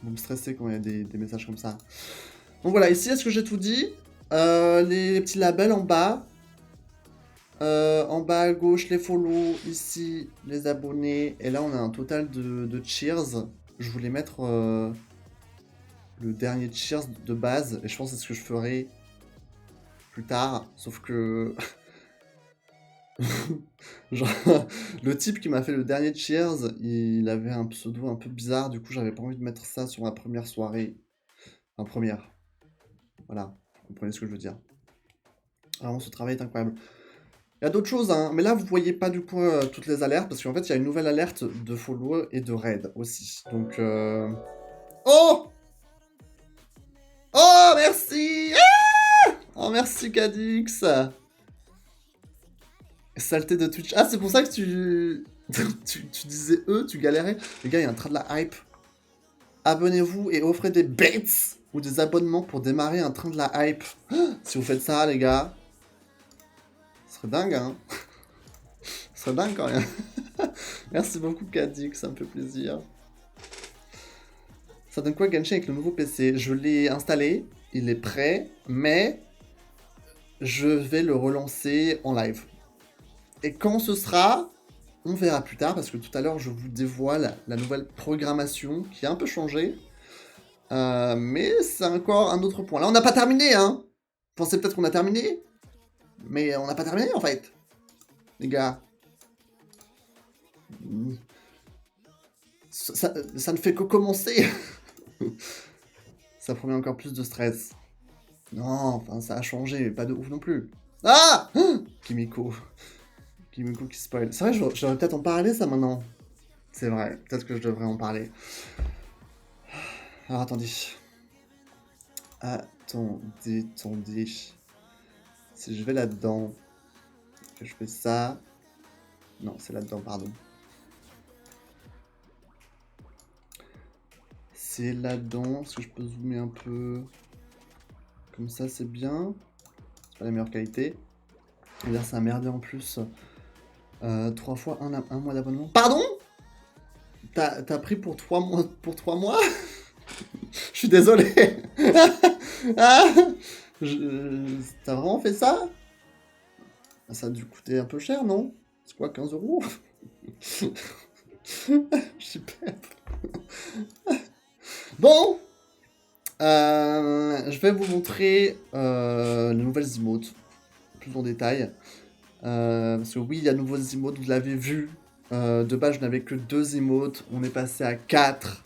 Vous me stressez quand il y a des messages comme ça. Donc voilà, ici, est-ce que j'ai tout dit? Les petits labels en bas. En bas à gauche, les follow. Ici, les abonnés. Et là, on a un total de cheers. Je voulais mettre le dernier cheers de base. Et je pense que c'est ce que je ferai plus tard. Sauf que... genre, le type qui m'a fait le dernier cheers, il avait un pseudo un peu bizarre. Du coup, j'avais pas envie de mettre ça sur ma première soirée. Enfin, première. Voilà. Vous comprenez ce que je veux dire. Vraiment, ce travail est incroyable. Il y a d'autres choses, hein, mais là, vous voyez pas du coup toutes les alertes, parce qu'en fait, il y a une nouvelle alerte de follow et de raid aussi. Donc, Oh! Oh, merci! Ah! Oh, merci, Cadix! Saleté de Twitch. Ah, c'est pour ça que tu... tu disais tu galérais. Les gars, il y a un train de la hype. Abonnez-vous et offrez des bits ou des abonnements pour démarrer un train de la hype. Si vous faites ça, les gars, ce serait dingue, hein. C'est dingue quand même. Merci beaucoup, Kadik, ça me fait plaisir. Ça donne quoi Genshin avec le nouveau PC? Je l'ai installé, il est prêt, mais je vais le relancer en live. Et quand ce sera, on verra plus tard, parce que tout à l'heure, je vous dévoile la nouvelle programmation qui a un peu changé. Mais c'est encore un autre point. Là, on n'a pas terminé, hein. Vous pensez peut-être qu'on a terminé, mais on n'a pas terminé, en fait. Les gars. Ça ne fait que commencer. Ça promet encore plus de stress. Non, enfin, ça a changé, mais pas de ouf non plus. Ah Kimiko. Kimiko qui spoil. C'est vrai, je devrais peut-être en parler, ça, maintenant. C'est vrai, peut-être que je devrais en parler. Alors, attendez. Attendez. Si je vais là-dedans, que je fais ça... Non, c'est là-dedans, pardon. C'est là-dedans. Est-ce que je peux zoomer un peu? Comme ça, c'est bien. C'est pas la meilleure qualité. Et là, c'est un merdier en plus. 3 fois un mois d'abonnement. Pardon? T'as pris pour 3 mois, Je suis désolé. Ah T'as vraiment fait ça? Ça a dû coûter un peu cher, non? C'est quoi, 15 euros? Super. Bon, je vais vous montrer les nouvelles emotes, plus en détail. Parce que oui, il y a de nouveaux emotes, vous l'avez vu. De base, je n'avais que 2 emotes, on est passé à 4.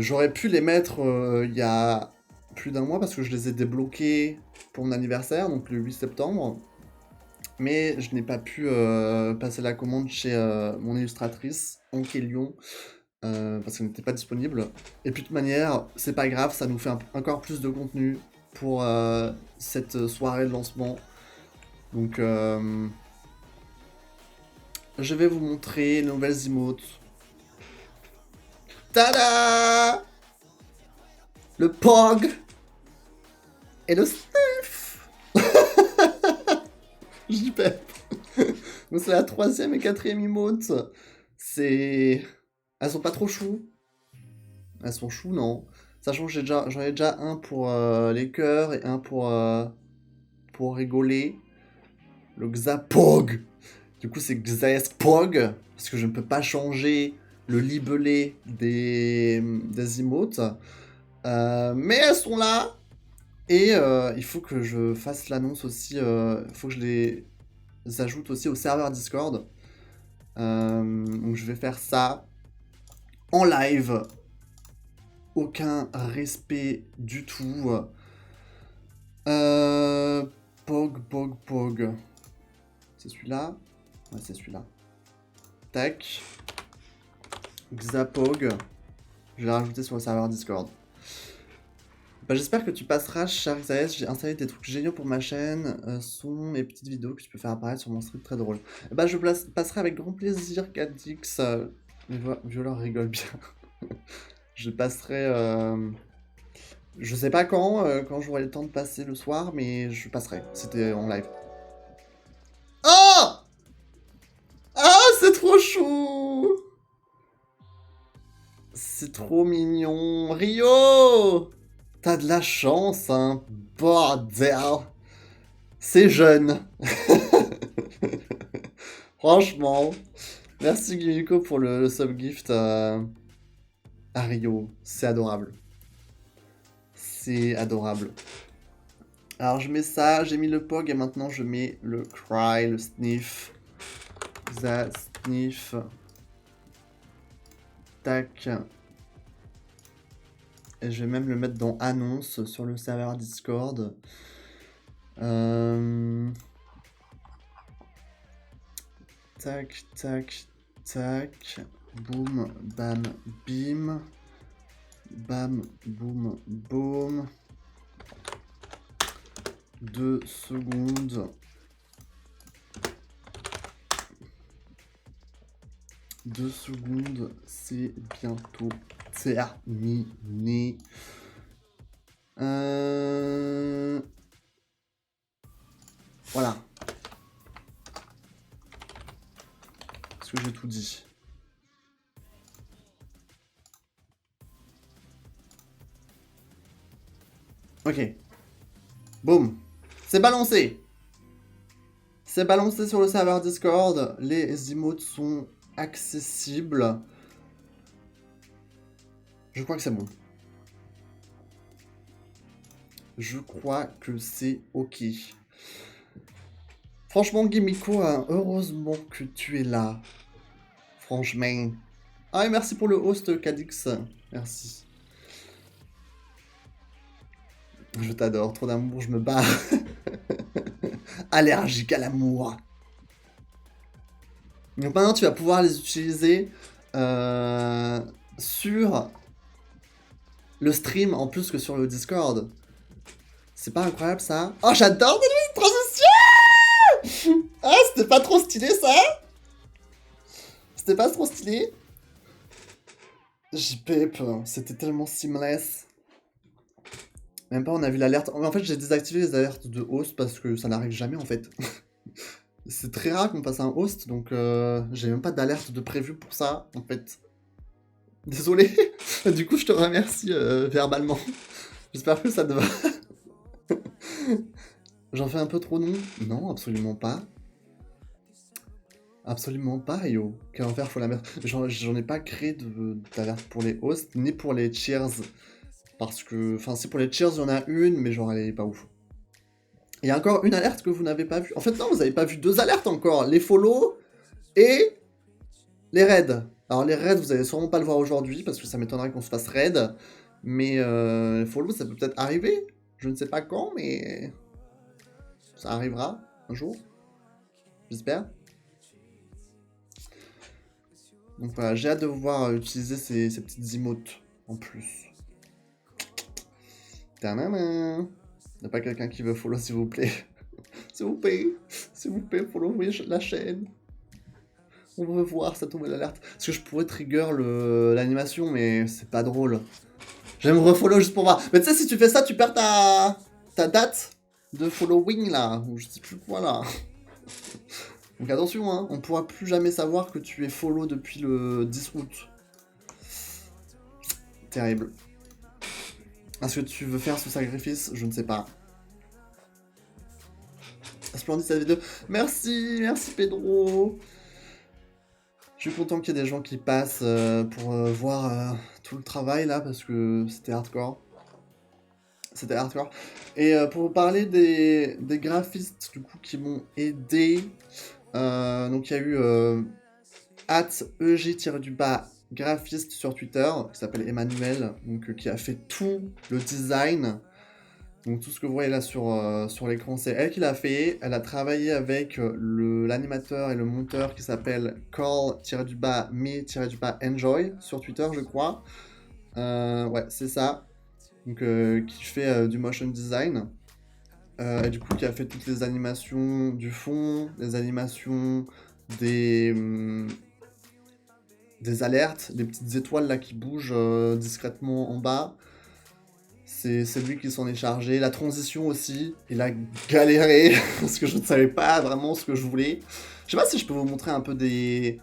J'aurais pu les mettre il y a plus d'1 mois parce que je les ai débloqués pour mon anniversaire, donc le 8 septembre. Mais je n'ai pas pu passer la commande chez mon illustratrice, Anké Lyon, parce qu'elle n'était pas disponible. Et puis de toute manière, c'est pas grave, ça nous fait encore plus de contenu pour cette soirée de lancement. Donc je vais vous montrer les nouvelles emotes. Tada! Le POG et le sniff. J'y vais. Donc c'est la 3e et 4e emote. C'est... Elles sont pas trop chou. Elles sont chou, non. Sachant que j'en ai déjà un pour les cœurs et un pour rigoler. Le Xapog. Du coup, c'est Xaespog. Parce que je ne peux pas changer le libellé des emotes. Mais elles sont là. Et il faut que je fasse l'annonce aussi. Il faut que je les ajoute aussi au serveur Discord. Donc je vais faire ça en live. Aucun respect du tout. Pog. C'est celui-là? Ouais, c'est celui-là. Tac. Xapog. Je vais rajouter sur le serveur Discord. Bah, j'espère que tu passeras, cher Xaes. J'ai installé des trucs géniaux pour ma chaîne. Son et petites vidéos que tu peux faire apparaître sur mon stream très drôle. Bah, je passerai avec grand plaisir, Cadix. Viola rigole bien. Je passerai... Je sais pas quand j'aurai le temps de passer le soir, mais je passerai. C'était en live. Oh! Ah, c'est trop chou! C'est trop mignon. Rio! T'as de la chance, hein. Bordel. C'est jeune. Franchement. Merci Gimiko pour le subgift à Rio. C'est adorable. C'est adorable. Alors je mets ça, j'ai mis le POG et maintenant je mets le cry, le sniff. Ça sniff. Tac. Et je vais même le mettre dans annonce sur le serveur Discord. Tac. Boum, bam, bim. Bam, boum, boum. 2 secondes. 2 secondes, c'est bientôt terminé. Voilà. dit. Ok. Boum. C'est balancé. C'est balancé sur le serveur Discord. Les emotes sont accessibles. Je crois que c'est bon. Je crois que c'est ok. Franchement, Gimiko, heureusement que tu es là. Franchement. Ah, et merci pour le host, Cadix. Merci. Je t'adore, trop d'amour, je me barre. Allergique à l'amour. Donc maintenant, tu vas pouvoir les utiliser sur le stream en plus que sur le Discord. C'est pas incroyable ça? Oh, j'adore cette transition! Ah, c'était pas trop stylé ça? C'était pas trop stylé? JPEP, c'était tellement seamless. Même pas, on a vu l'alerte. En fait, j'ai désactivé les alertes de host parce que ça n'arrive jamais en fait. C'est très rare qu'on passe un host, donc j'ai même pas d'alerte de prévu pour ça en fait. Désolé. Du coup, je te remercie verbalement. J'espère que ça te va. J'en fais un peu trop non? Non, absolument pas. Absolument pas, yo. Quel enfer, faut la mettre. J'en ai pas créé d'alerte pour les hosts, ni pour les cheers. Parce que, enfin, si pour les cheers, il y en a une, mais genre, elle est pas ouf. Il y a encore une alerte que vous n'avez pas vue. En fait, non, vous avez pas vu deux alertes encore. Les follow et les raids. Alors, les raids, vous allez sûrement pas le voir aujourd'hui, parce que ça m'étonnerait qu'on se fasse raid. Mais les follow, ça peut peut-être arriver. Je ne sais pas quand, mais ça arrivera un jour. J'espère. Donc voilà, j'ai hâte de vous voir utiliser ces petites emotes en plus. Tadam. Il n'y a pas quelqu'un qui veut follow, s'il vous plaît. S'il vous plaît, followez la chaîne. On veut voir cette nouvelle alerte. Parce que je pourrais trigger l'animation, mais c'est pas drôle. J'aime refollow juste pour voir. Mais tu sais, si tu fais ça, tu perds ta date de following là. Ou je sais plus quoi là. Donc attention, hein, on pourra plus jamais savoir que tu es follow depuis le 10 août. Terrible. Est-ce que tu veux faire ce sacrifice? Je ne sais pas. Splendide cette vidéo. Merci Pedro. Je suis content qu'il y ait des gens qui passent pour voir tout le travail là, parce que c'était hardcore. C'était hardcore. Et pour vous parler des graphistes du coup qui m'ont aidé, donc il y a eu @eg_graphiste sur Twitter, qui s'appelle Emmanuel, donc qui a fait tout le design. Donc tout ce que vous voyez là sur l'écran, c'est elle qui l'a fait. Elle a travaillé avec l'animateur et le monteur qui s'appelle call-me-enjoy sur Twitter, je crois. Ouais, c'est ça. Donc qui fait du motion design. Et du coup qui a fait toutes les animations du fond, les animations des alertes, des petites étoiles là qui bougent discrètement en bas. C'est lui qui s'en est chargé. La transition aussi, il a galéré parce que je ne savais pas vraiment ce que je voulais. Je sais pas si je peux vous montrer un peu des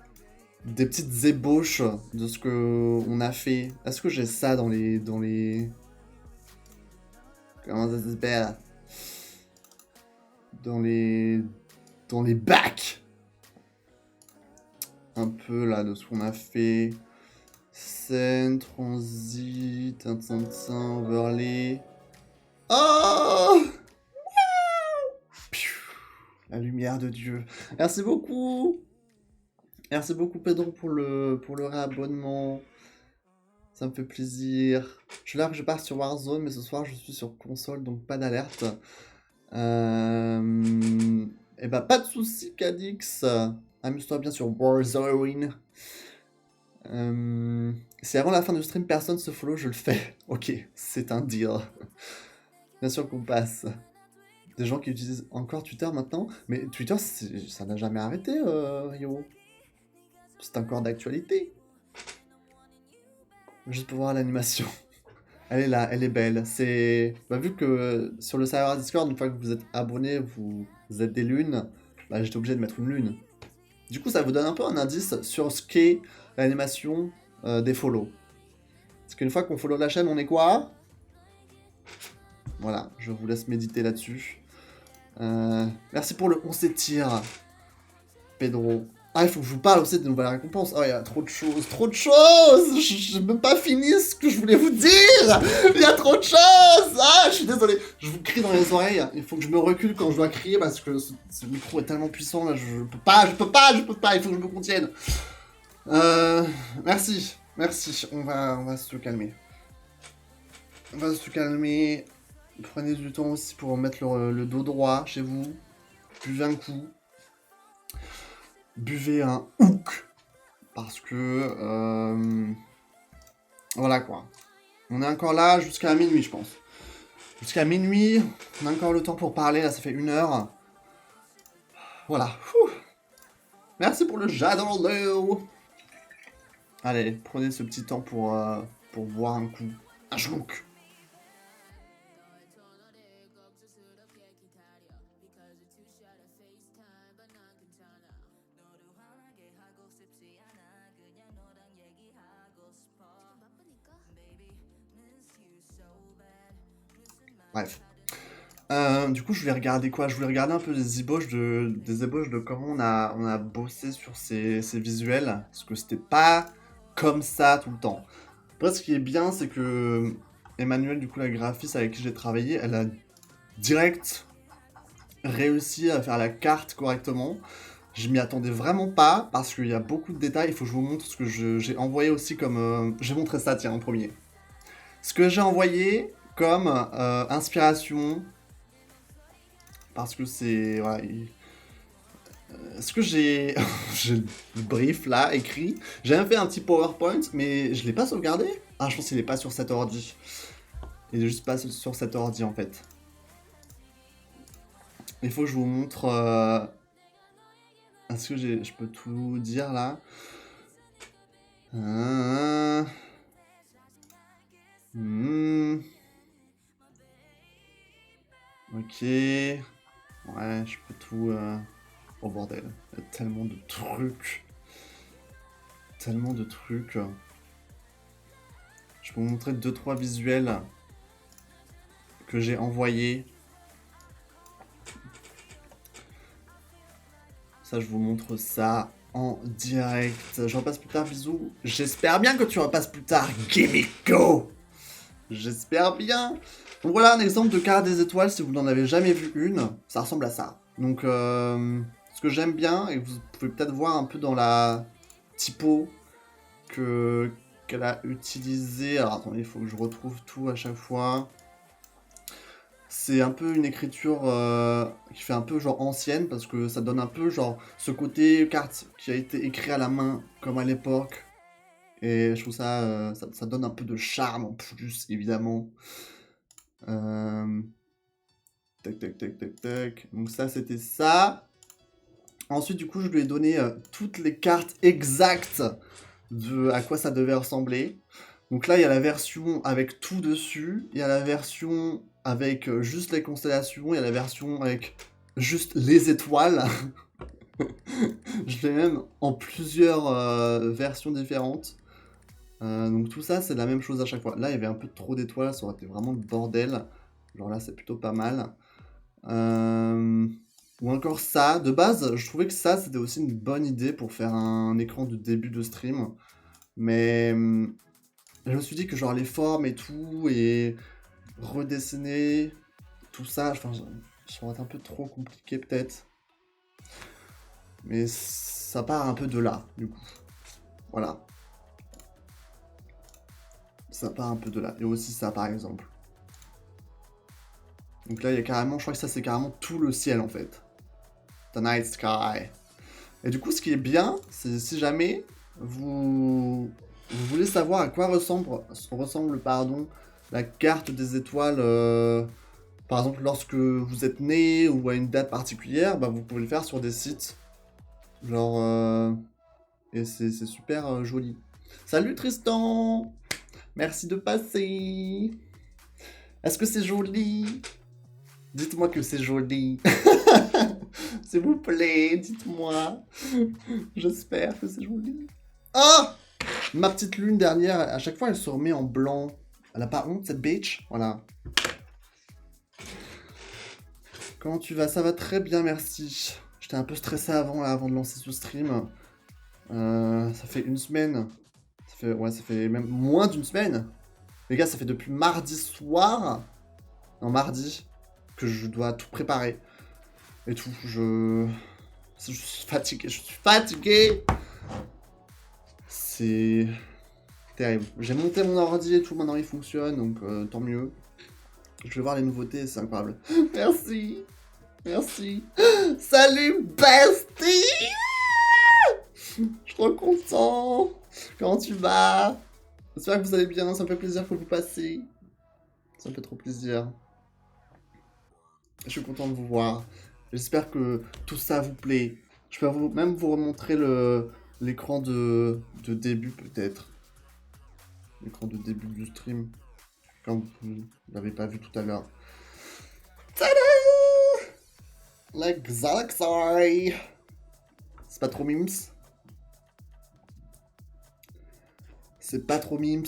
petites ébauches de ce que on a fait. Est-ce que j'ai ça dans les comment ça s'appelle? Dans les bacs. Un peu là de ce qu'on a fait. Scène, transit, overlay. Oh! La lumière de Dieu. Merci beaucoup. Merci beaucoup Pedro pour le réabonnement. Ça me fait plaisir. Je suis là que je pars sur Warzone, mais ce soir je suis sur console, donc pas d'alerte. Et bah pas de soucis Cadix. Amuse-toi bien sur Warzone. Si avant la fin du stream personne se follow, je le fais. Ok, c'est un deal. Bien sûr qu'on passe. Des gens qui utilisent encore Twitter maintenant. Mais Twitter, ça n'a jamais arrêté, Rio. C'est encore d'actualité. Juste pour voir l'animation. Elle est là, elle est belle. C'est vu que sur le serveur Discord, une fois que vous êtes abonné, vous êtes des lunes. Bah, j'étais obligé de mettre une lune. Du coup, ça vous donne un peu un indice sur ce qu'est l'animation des follow. Parce qu'une fois qu'on follow la chaîne, on est quoi? Voilà, je vous laisse méditer là-dessus. Merci pour le on s'étire, Pedro. Ah, il faut que je vous parle aussi de nouvelles récompenses. Oh, il y a trop de choses, trop de choses. Je n'ai même pas fini ce que je voulais vous dire. Il y a trop de choses. Ah, je suis désolé. Je vous crie dans les oreilles. Il faut que je me recule quand je dois crier parce que ce micro est tellement puissant. Là, je peux pas. Il faut que je me contienne. Merci. On va se calmer. On va se calmer. Prenez du temps aussi pour mettre le dos droit chez vous. Buvez un coup. Buvez un hook. Parce que... voilà quoi. On est encore là jusqu'à minuit, je pense. Jusqu'à minuit, on a encore le temps pour parler. Là, ça fait 1 heure. Voilà. Merci pour le j'adore. Allez, prenez ce petit temps pour boire un coup. Un schlouk. Bref. Du coup, je voulais regarder quoi? Je voulais regarder un peu des ébauches de comment on a bossé sur ces visuels. Parce que c'était pas comme ça tout le temps. Après, ce qui est bien, c'est que Emmanuel, du coup, la graphiste avec qui j'ai travaillé, elle a direct réussi à faire la carte correctement. Je m'y attendais vraiment pas parce qu'il y a beaucoup de détails. Il faut que je vous montre ce que j'ai envoyé aussi comme... J'ai montré ça, tiens, en premier. Ce que j'ai envoyé comme inspiration, parce que c'est... Voilà, ce que j'ai... j'ai le brief là, écrit. J'ai même fait un petit PowerPoint, mais je l'ai pas sauvegardé. Ah, je pense qu'il est pas sur cet ordi. Il est juste pas sur cet ordi, en fait. Il faut que je vous montre... Est-ce que je peux tout dire, là? Ok. Ouais, je peux tout... Oh bordel, il y a tellement de trucs. Tellement de trucs. Je peux vous montrer 2-3 visuels que j'ai envoyés. Ça, je vous montre ça en direct. Je repasse plus tard, bisous. J'espère bien que tu repasses plus tard, Kimiko. J'espère bien. Donc voilà un exemple de carte des étoiles, si vous n'en avez jamais vu une, ça ressemble à ça. Donc ce que j'aime bien, et vous pouvez peut-être voir un peu dans la typo qu'elle a utilisée. Alors attendez, il faut que je retrouve tout à chaque fois. C'est un peu une écriture qui fait un peu genre ancienne, parce que ça donne un peu genre ce côté carte qui a été écrit à la main, comme à l'époque. Et je trouve ça, ça donne un peu de charme en plus, évidemment. Tac. Donc ça, c'était ça. Ensuite, du coup, je lui ai donné toutes les cartes exactes de à quoi ça devait ressembler. Donc là, il y a la version avec tout dessus. Il y a la version avec juste les constellations. Il y a la version avec juste les étoiles. Je l'ai même en plusieurs versions différentes. Donc tout ça, c'est la même chose à chaque fois. Là, il y avait un peu trop d'étoiles, ça aurait été vraiment le bordel. Genre là, c'est plutôt pas mal. Ou encore ça. De base, je trouvais que ça, c'était aussi une bonne idée pour faire un écran de début de stream. Mais je me suis dit que genre les formes et tout, et redessiner tout ça, enfin, ça aurait été un peu trop compliqué peut-être. Mais ça part un peu de là, du coup. Voilà. Ça part un peu de là. Et aussi ça, par exemple. Donc là, il y a carrément, je crois que ça, c'est carrément tout le ciel, en fait. The night sky. Et du coup, ce qui est bien, c'est si jamais vous voulez savoir à quoi ressemble pardon, la carte des étoiles, par exemple, lorsque vous êtes né ou à une date particulière, bah, vous pouvez le faire sur des sites. Genre... et c'est super joli. Salut Tristan! Merci de passer! Est-ce que c'est joli? Dites-moi que c'est joli. S'il vous plaît, dites-moi. J'espère que c'est joli. Ah! Ma petite lune dernière, à chaque fois, elle se remet en blanc. Elle a pas honte, cette bitch? Voilà. Comment tu vas? Ça va très bien, merci. J'étais un peu stressé avant, là, avant de lancer ce stream. Ça fait une semaine. Ça fait même moins d'une semaine. Les gars, ça fait depuis mardi soir. Non, mardi. Que je dois tout préparer. Et tout. Je suis fatigué. Je suis fatigué. C'est terrible. J'ai monté mon ordi et tout. Maintenant, il fonctionne. Donc, tant mieux. Je vais voir les nouveautés. C'est incroyable. Merci. Merci. Salut, bestie! Je suis trop content. Comment tu vas? J'espère que vous allez bien. Ça me fait plaisir que vous passiez. Ça me fait trop plaisir. Je suis content de vous voir. J'espère que tout ça vous plaît. Je peux même vous remontrer l'écran de début, peut-être. L'écran de début du stream. Quand vous ne l'avez pas vu tout à l'heure. Tada! La Xalaxai! C'est pas trop mims? C'est pas trop mims.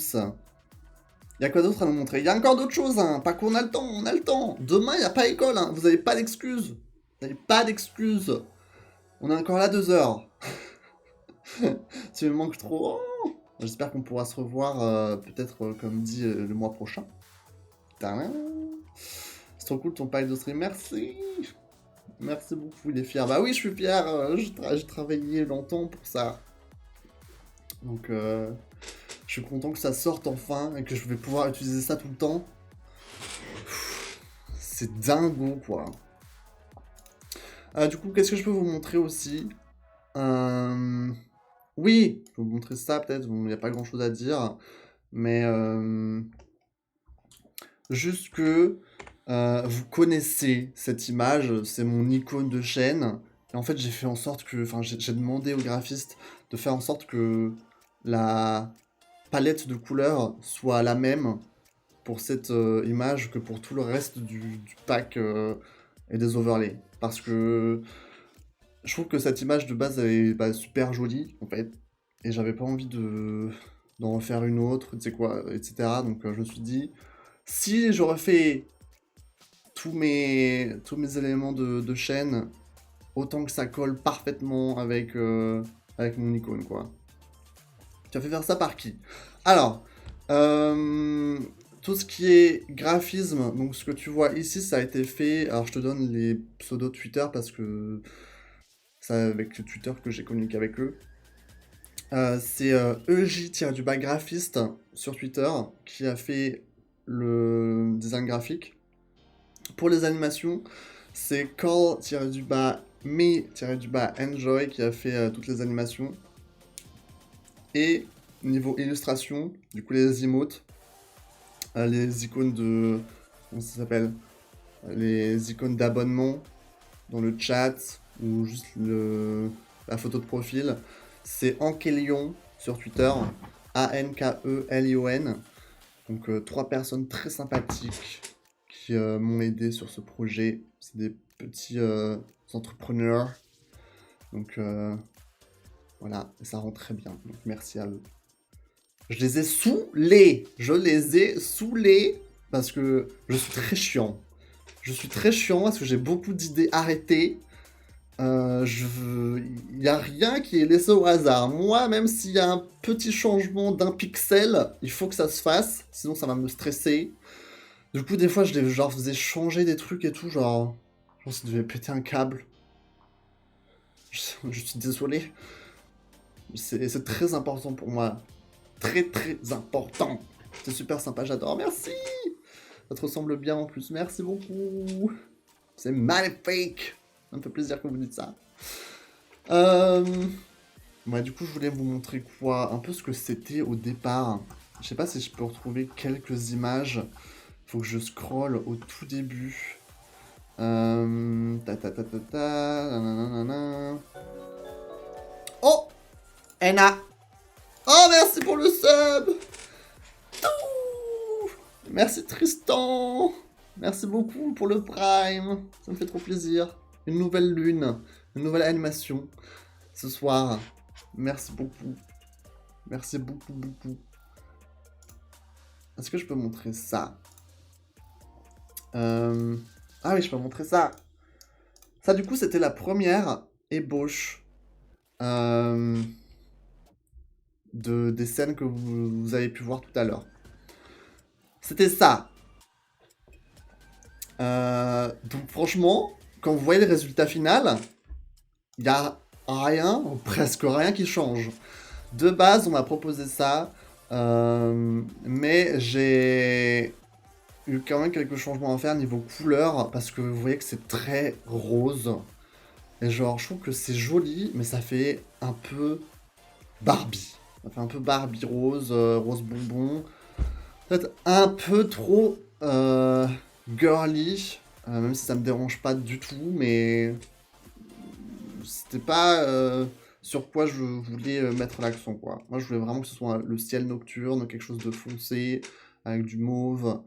Il y a quoi d'autre à nous montrer? Il y a encore d'autres choses, hein. Pas qu'on a le temps, on a le temps. Demain, il n'y a pas école, hein. Vous n'avez pas d'excuses. Vous n'avez pas d'excuses. On est encore là 2 heures. Tu me manques trop. Oh, j'espère qu'on pourra se revoir, peut-être, comme dit, le mois prochain. Tadam. C'est trop cool ton paille de stream. Merci. Merci beaucoup, il est fier. Bah oui, je suis fier. J'ai travaillé longtemps pour ça. Donc, je suis content que ça sorte enfin et que je vais pouvoir utiliser ça tout le temps. C'est dingo, quoi. Du coup, qu'est-ce que je peux vous montrer aussi? Oui, je vais vous montrer ça peut-être. Il n'y a pas grand-chose à dire. Mais juste que vous connaissez cette image. C'est mon icône de chaîne. Et en fait, j'ai fait en sorte que... Enfin, j'ai demandé au graphiste de faire en sorte que la palette de couleurs soit la même pour cette image que pour tout le reste du pack et des overlays. Parce que je trouve que cette image de base elle est super jolie en fait. Et j'avais pas envie d'en refaire une autre, tu sais quoi, etc. Donc je me suis dit, si je refais tous mes éléments de chaîne, autant que ça colle parfaitement avec mon icône, quoi. Tu as fait faire ça par qui? Alors, tout ce qui est graphisme, donc ce que tu vois ici, ça a été fait... Alors, je te donne les pseudos Twitter parce que c'est avec Twitter que j'ai communiqué avec eux. C'est EJ-graphiste sur Twitter qui a fait le design graphique. Pour les animations, c'est call-me-enjoy qui a fait toutes les animations. Et niveau illustration, du coup les emotes, les icônes de... Comment ça s'appelle? Les icônes d'abonnement dans le chat ou juste la photo de profil, c'est Ankelion sur Twitter, Ankelion. Donc 3 personnes très sympathiques qui m'ont aidé sur ce projet. C'est des petits entrepreneurs. Donc voilà, ça rend très bien. Donc merci à eux. Je les ai saoulés parce que je suis très chiant. Je suis très chiant parce que j'ai beaucoup d'idées arrêtées. Il n'y a rien qui est laissé au hasard. Moi, même s'il y a un petit changement d'un pixel, il faut que ça se fasse, sinon ça va me stresser. Du coup, des fois, je les faisais changer des trucs et tout, genre ça devait péter un câble. Je suis désolé. C'est très important pour moi. Très important. C'est super sympa, j'adore. Merci. Ça te ressemble bien en plus. Merci beaucoup. C'est magnifique. Ça me fait plaisir que vous dites ça. Ouais, du coup, je voulais vous montrer quoi? Un peu ce que c'était au départ. Je sais pas si je peux retrouver quelques images. Faut que je scrolle au tout début. Oh! Anna! Oh, merci pour le sub! Merci Tristan! Merci beaucoup pour le Prime. Ça me fait trop plaisir. une nouvelle lune, une nouvelle animation ce soir. Merci beaucoup. Merci beaucoup, beaucoup. Est-ce que je peux montrer ça? Ah oui, je peux montrer ça. Ça, du coup, c'était la première ébauche des scènes que vous avez pu voir tout à l'heure. C'était ça. Donc franchement, quand vous voyez le résultat final, il n'y a rien, ou presque rien qui change. De base, on m'a proposé ça, mais j'ai eu quand même quelques changements à faire niveau couleur, parce que vous voyez que c'est très rose. Et genre, je trouve que c'est joli, mais ça fait un peu Barbie. Ça fait un peu Barbie rose, rose bonbon. Peut-être un peu trop girly, même si ça me dérange pas du tout, mais c'était pas sur quoi je voulais mettre l'accent, quoi. Moi, je voulais vraiment que ce soit le ciel nocturne, quelque chose de foncé, avec du mauve.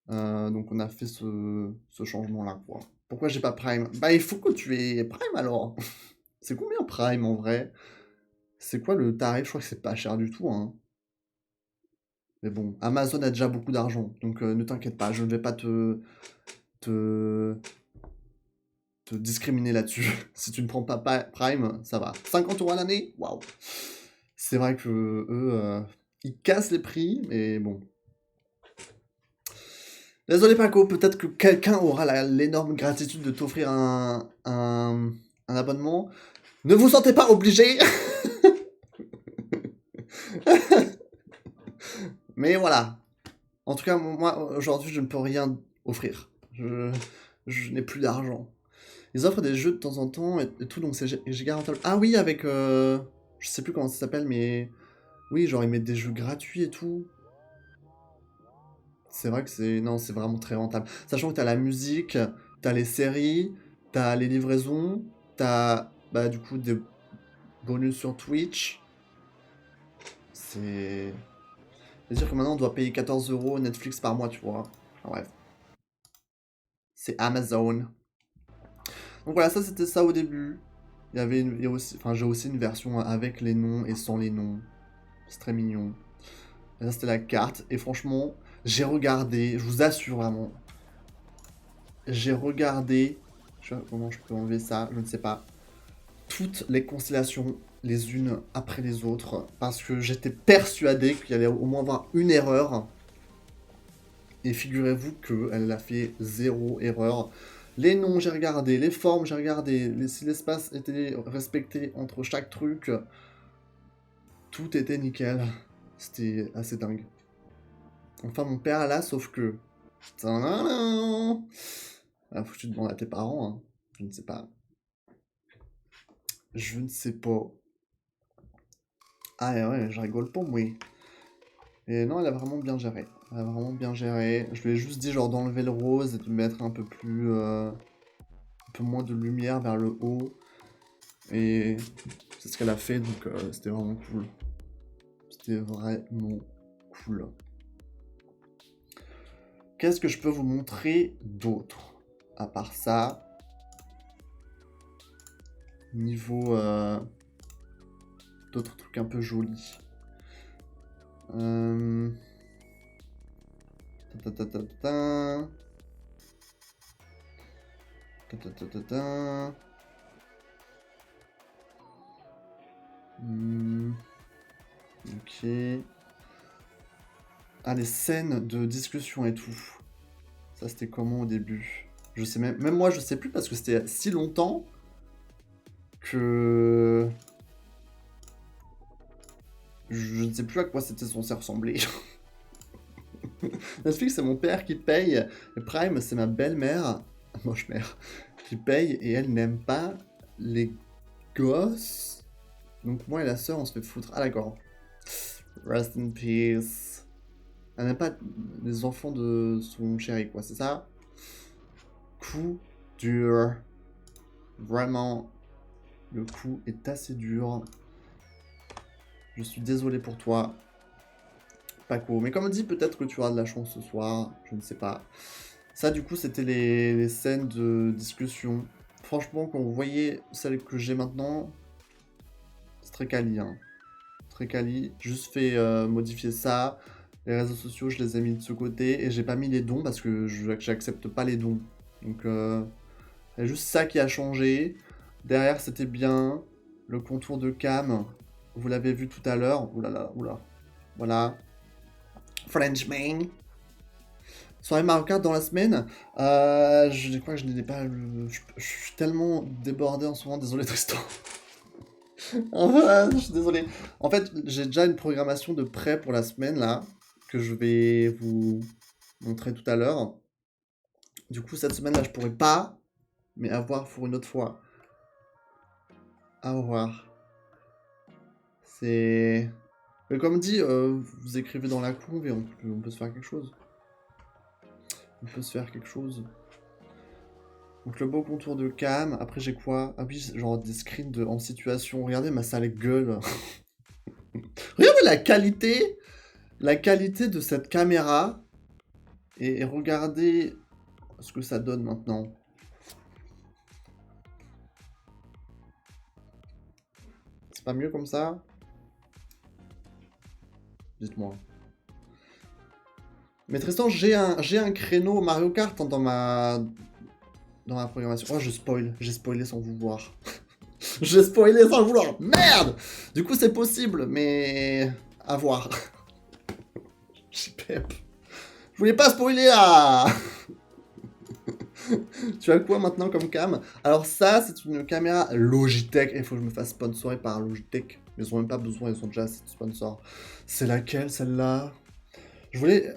Donc on a fait ce changement-là, quoi. Pourquoi j'ai pas Prime? Bah, il faut que tu aies Prime, alors. C'est combien Prime, en vrai? C'est quoi le tarif? Je crois que c'est pas cher du tout, hein. Mais bon, Amazon a déjà beaucoup d'argent, donc ne t'inquiète pas, je ne vais pas te discriminer là-dessus. Si tu ne prends pas Prime, ça va. 50 € à l'année? Waouh! C'est vrai que eux, ils cassent les prix, mais bon. Désolé Paco, peut-être que quelqu'un aura l'énorme gratitude de t'offrir un abonnement. Ne vous sentez pas obligé. Mais voilà. En tout cas, moi, aujourd'hui, je ne peux rien offrir. Je n'ai plus d'argent. Ils offrent des jeux de temps en temps et tout, donc c'est giga rentable. Ah oui, avec... je sais plus comment ça s'appelle, mais... Oui, genre, ils mettent des jeux gratuits et tout. C'est vrai que c'est... Non, c'est vraiment très rentable. Sachant que t'as la musique, t'as les séries, t'as les livraisons, t'as, bah, du coup, des bonus sur Twitch. C'est... C'est-à-dire que maintenant, on doit payer 14 € Netflix par mois, tu vois. Enfin, bref. C'est Amazon. Donc voilà, ça c'était ça au début. Il y a aussi, enfin j'ai aussi une version avec les noms et sans les noms. C'est très mignon. Et là c'était la carte. Et franchement, j'ai regardé, je vous assure vraiment, j'ai regardé, comment je peux enlever ça, je ne sais pas, toutes les constellations les unes après les autres, parce que j'étais persuadé qu'il y allait au moins avoir une erreur. Et figurez-vous qu'elle a fait zéro erreur. Les noms, j'ai regardé. Les formes, j'ai regardé. Si l'espace était respecté entre chaque truc, tout était nickel. C'était assez dingue. Enfin, mon père là, sauf que... Tadam. Ah, faut que tu demandes à tes parents. Hein. Je ne sais pas. Je ne sais pas. Ah ouais, je rigole pas, moi. Et non, elle a vraiment bien géré. Elle a vraiment bien géré. Je lui ai juste dit genre d'enlever le rose et de mettre un peu plus... un peu moins de lumière vers le haut. Et c'est ce qu'elle a fait, donc c'était vraiment cool. C'était vraiment cool. Qu'est-ce que je peux vous montrer d'autre? À part ça, niveau d'autres trucs un peu jolis. Ta ta ta ta ta. Ta ta ta ta ta. Ok. Ah, les scènes de discussion et tout. Ça, c'était comment au début? Je sais même moi, je sais plus parce que c'était si longtemps que je ne sais plus à quoi c'était censé ressembler. Netflix, c'est mon père qui paye. Et Prime, c'est ma belle-mère, moche mère, qui paye et elle n'aime pas les gosses. Donc moi et la sœur, on se fait foutre. Ah d'accord. Rest in peace. Elle n'aime pas les enfants de son chéri, quoi, c'est ça? Coup dur. Vraiment, le coup est assez dur. Je suis désolé pour toi, Paco. Mais comme dit, peut-être que tu auras de la chance ce soir. Je ne sais pas. Ça, du coup, c'était les scènes de discussion. Franchement, quand vous voyez celle que j'ai maintenant, c'est très quali, hein. Très quali. Juste fait modifier ça. Les réseaux sociaux, je les ai mis de ce côté. Et j'ai pas mis les dons parce que j'accepte pas les dons. Donc, c'est juste ça qui a changé. Derrière, c'était bien. Le contour de cam, vous l'avez vu tout à l'heure. Oula là, oula. Voilà. Frenchman. Soirée Mario Kart dans la semaine. Je crois que je n'ai pas le... Je suis tellement débordé en ce moment. Désolé, Tristan. Je suis désolé. En fait, j'ai déjà une programmation de prêt pour la semaine, là, que je vais vous montrer tout à l'heure. Du coup, cette semaine-là, je pourrais pas, mais à voir pour une autre fois. À voir. C'est... Mais comme dit, vous écrivez dans la conve et on peut se faire quelque chose. On peut se faire quelque chose. Donc le beau contour de cam. Après, j'ai quoi? Ah oui, genre des screens en situation. Regardez ma sale gueule. Regardez la qualité de cette caméra. Et regardez ce que ça donne maintenant. C'est pas mieux comme ça? Dites-moi. Mais Tristan, j'ai un créneau Mario Kart dans ma programmation. Oh, j'ai spoilé sans vous voir. J'ai spoilé sans le vouloir. Merde! Du coup, c'est possible, mais à voir. J'ai pep. Je voulais pas spoiler là. Tu as quoi maintenant comme cam? Alors ça, c'est une caméra Logitech. Il faut que je me fasse sponsorer par Logitech. Ils ont même pas besoin, ils sont déjà assez sponsors. C'est laquelle, celle-là? Je voulais...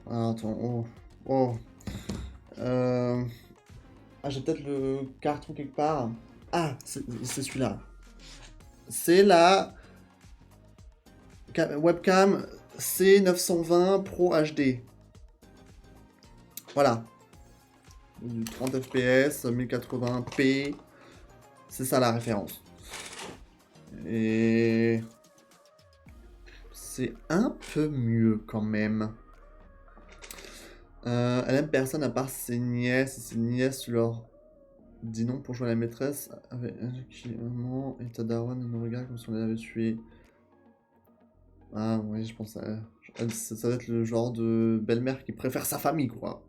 Ah, attends, oh. Oh. Ah, j'ai peut-être le carton quelque part. Ah, c'est celui-là. C'est la webcam C920 Pro HD. Voilà. Du 30 fps, 1080p. C'est ça la référence. Et... c'est un peu mieux quand même. Elle aime personne à part ses nièces. Et ses nièces leur dit non pour jouer à la maîtresse. Avec qui maman et ta daronne nous regarde comme si on l'avait tué. Ah oui, je pense à... ça doit être le genre de belle-mère qui préfère sa famille, quoi.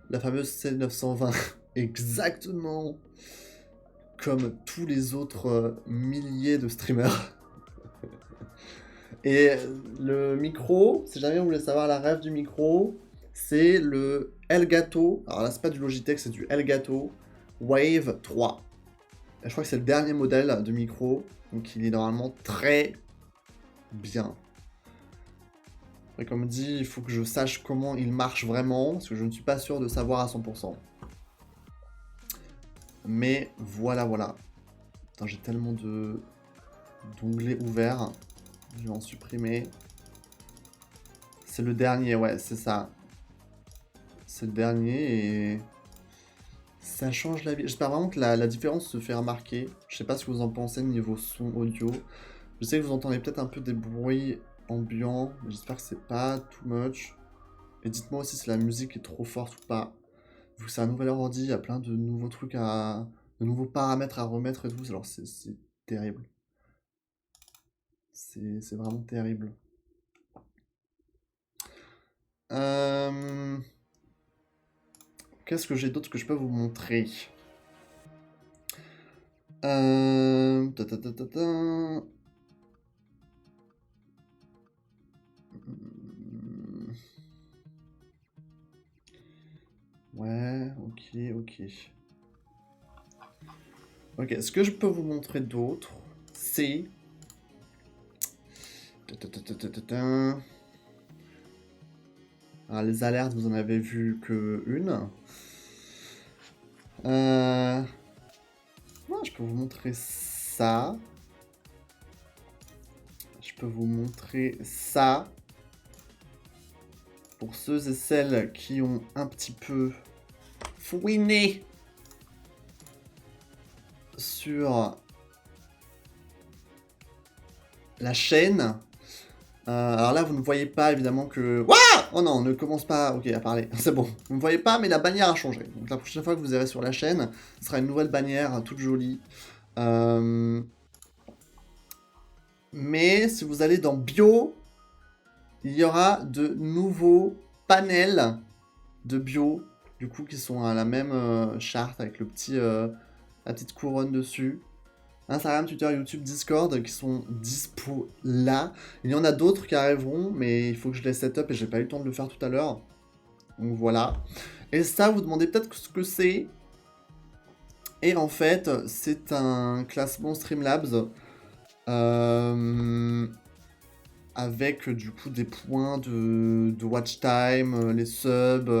La fameuse C920. Exactement comme tous les autres milliers de streamers. Et le micro, si jamais vous voulez savoir la rêve du micro, c'est le Elgato. Alors là, c'est pas du Logitech, c'est du Elgato Wave 3. Et je crois que c'est le dernier modèle de micro, donc il est normalement très bien. Et comme dit, il faut que je sache comment il marche vraiment, parce que je ne suis pas sûr de savoir à 100%. Mais voilà, voilà. Putain, j'ai tellement d'onglets ouverts. Je vais en supprimer. C'est le dernier, ouais, c'est ça. C'est le dernier et... ça change la vie. J'espère vraiment que la différence se fait remarquer. Je sais pas ce que vous en pensez niveau son audio. Je sais que vous entendez peut-être un peu des bruits ambiants. J'espère que c'est pas too much. Et dites-moi aussi si la musique est trop forte ou pas. Vu que c'est un nouvel ordi, il y a plein de nouveaux trucs à... de nouveaux paramètres à remettre et tout. Alors c'est terrible. C'est vraiment terrible. Qu'est-ce que j'ai d'autre que je peux vous montrer? Ta, ta, ta, ta, ta. Ouais, ok, ok. Ok, ce que je peux vous montrer d'autre, c'est... Ah, les alertes, vous en avez vu que une. Ouais, je peux vous montrer ça. Je peux vous montrer ça. Pour ceux et celles qui ont un petit peu fouiné sur la chaîne, Alors là, vous ne voyez pas évidemment que... Ouah, oh non, ne commence pas... Ok, à parler, c'est bon. Vous ne voyez pas, mais la bannière a changé. Donc la prochaine fois que vous irez sur la chaîne, ce sera une nouvelle bannière, toute jolie. Mais si vous allez dans Bio, il y aura de nouveaux panels de bio, du coup, qui sont à la même charte avec le petit, la petite couronne dessus. Instagram, Twitter, YouTube, Discord qui sont dispo là. Il y en a d'autres qui arriveront, mais il faut que je les set up et j'ai pas eu le temps de le faire tout à l'heure. Donc voilà. Et ça, vous demandez peut-être ce que c'est. Et en fait, c'est un classement Streamlabs avec du coup des points de watch time, les subs,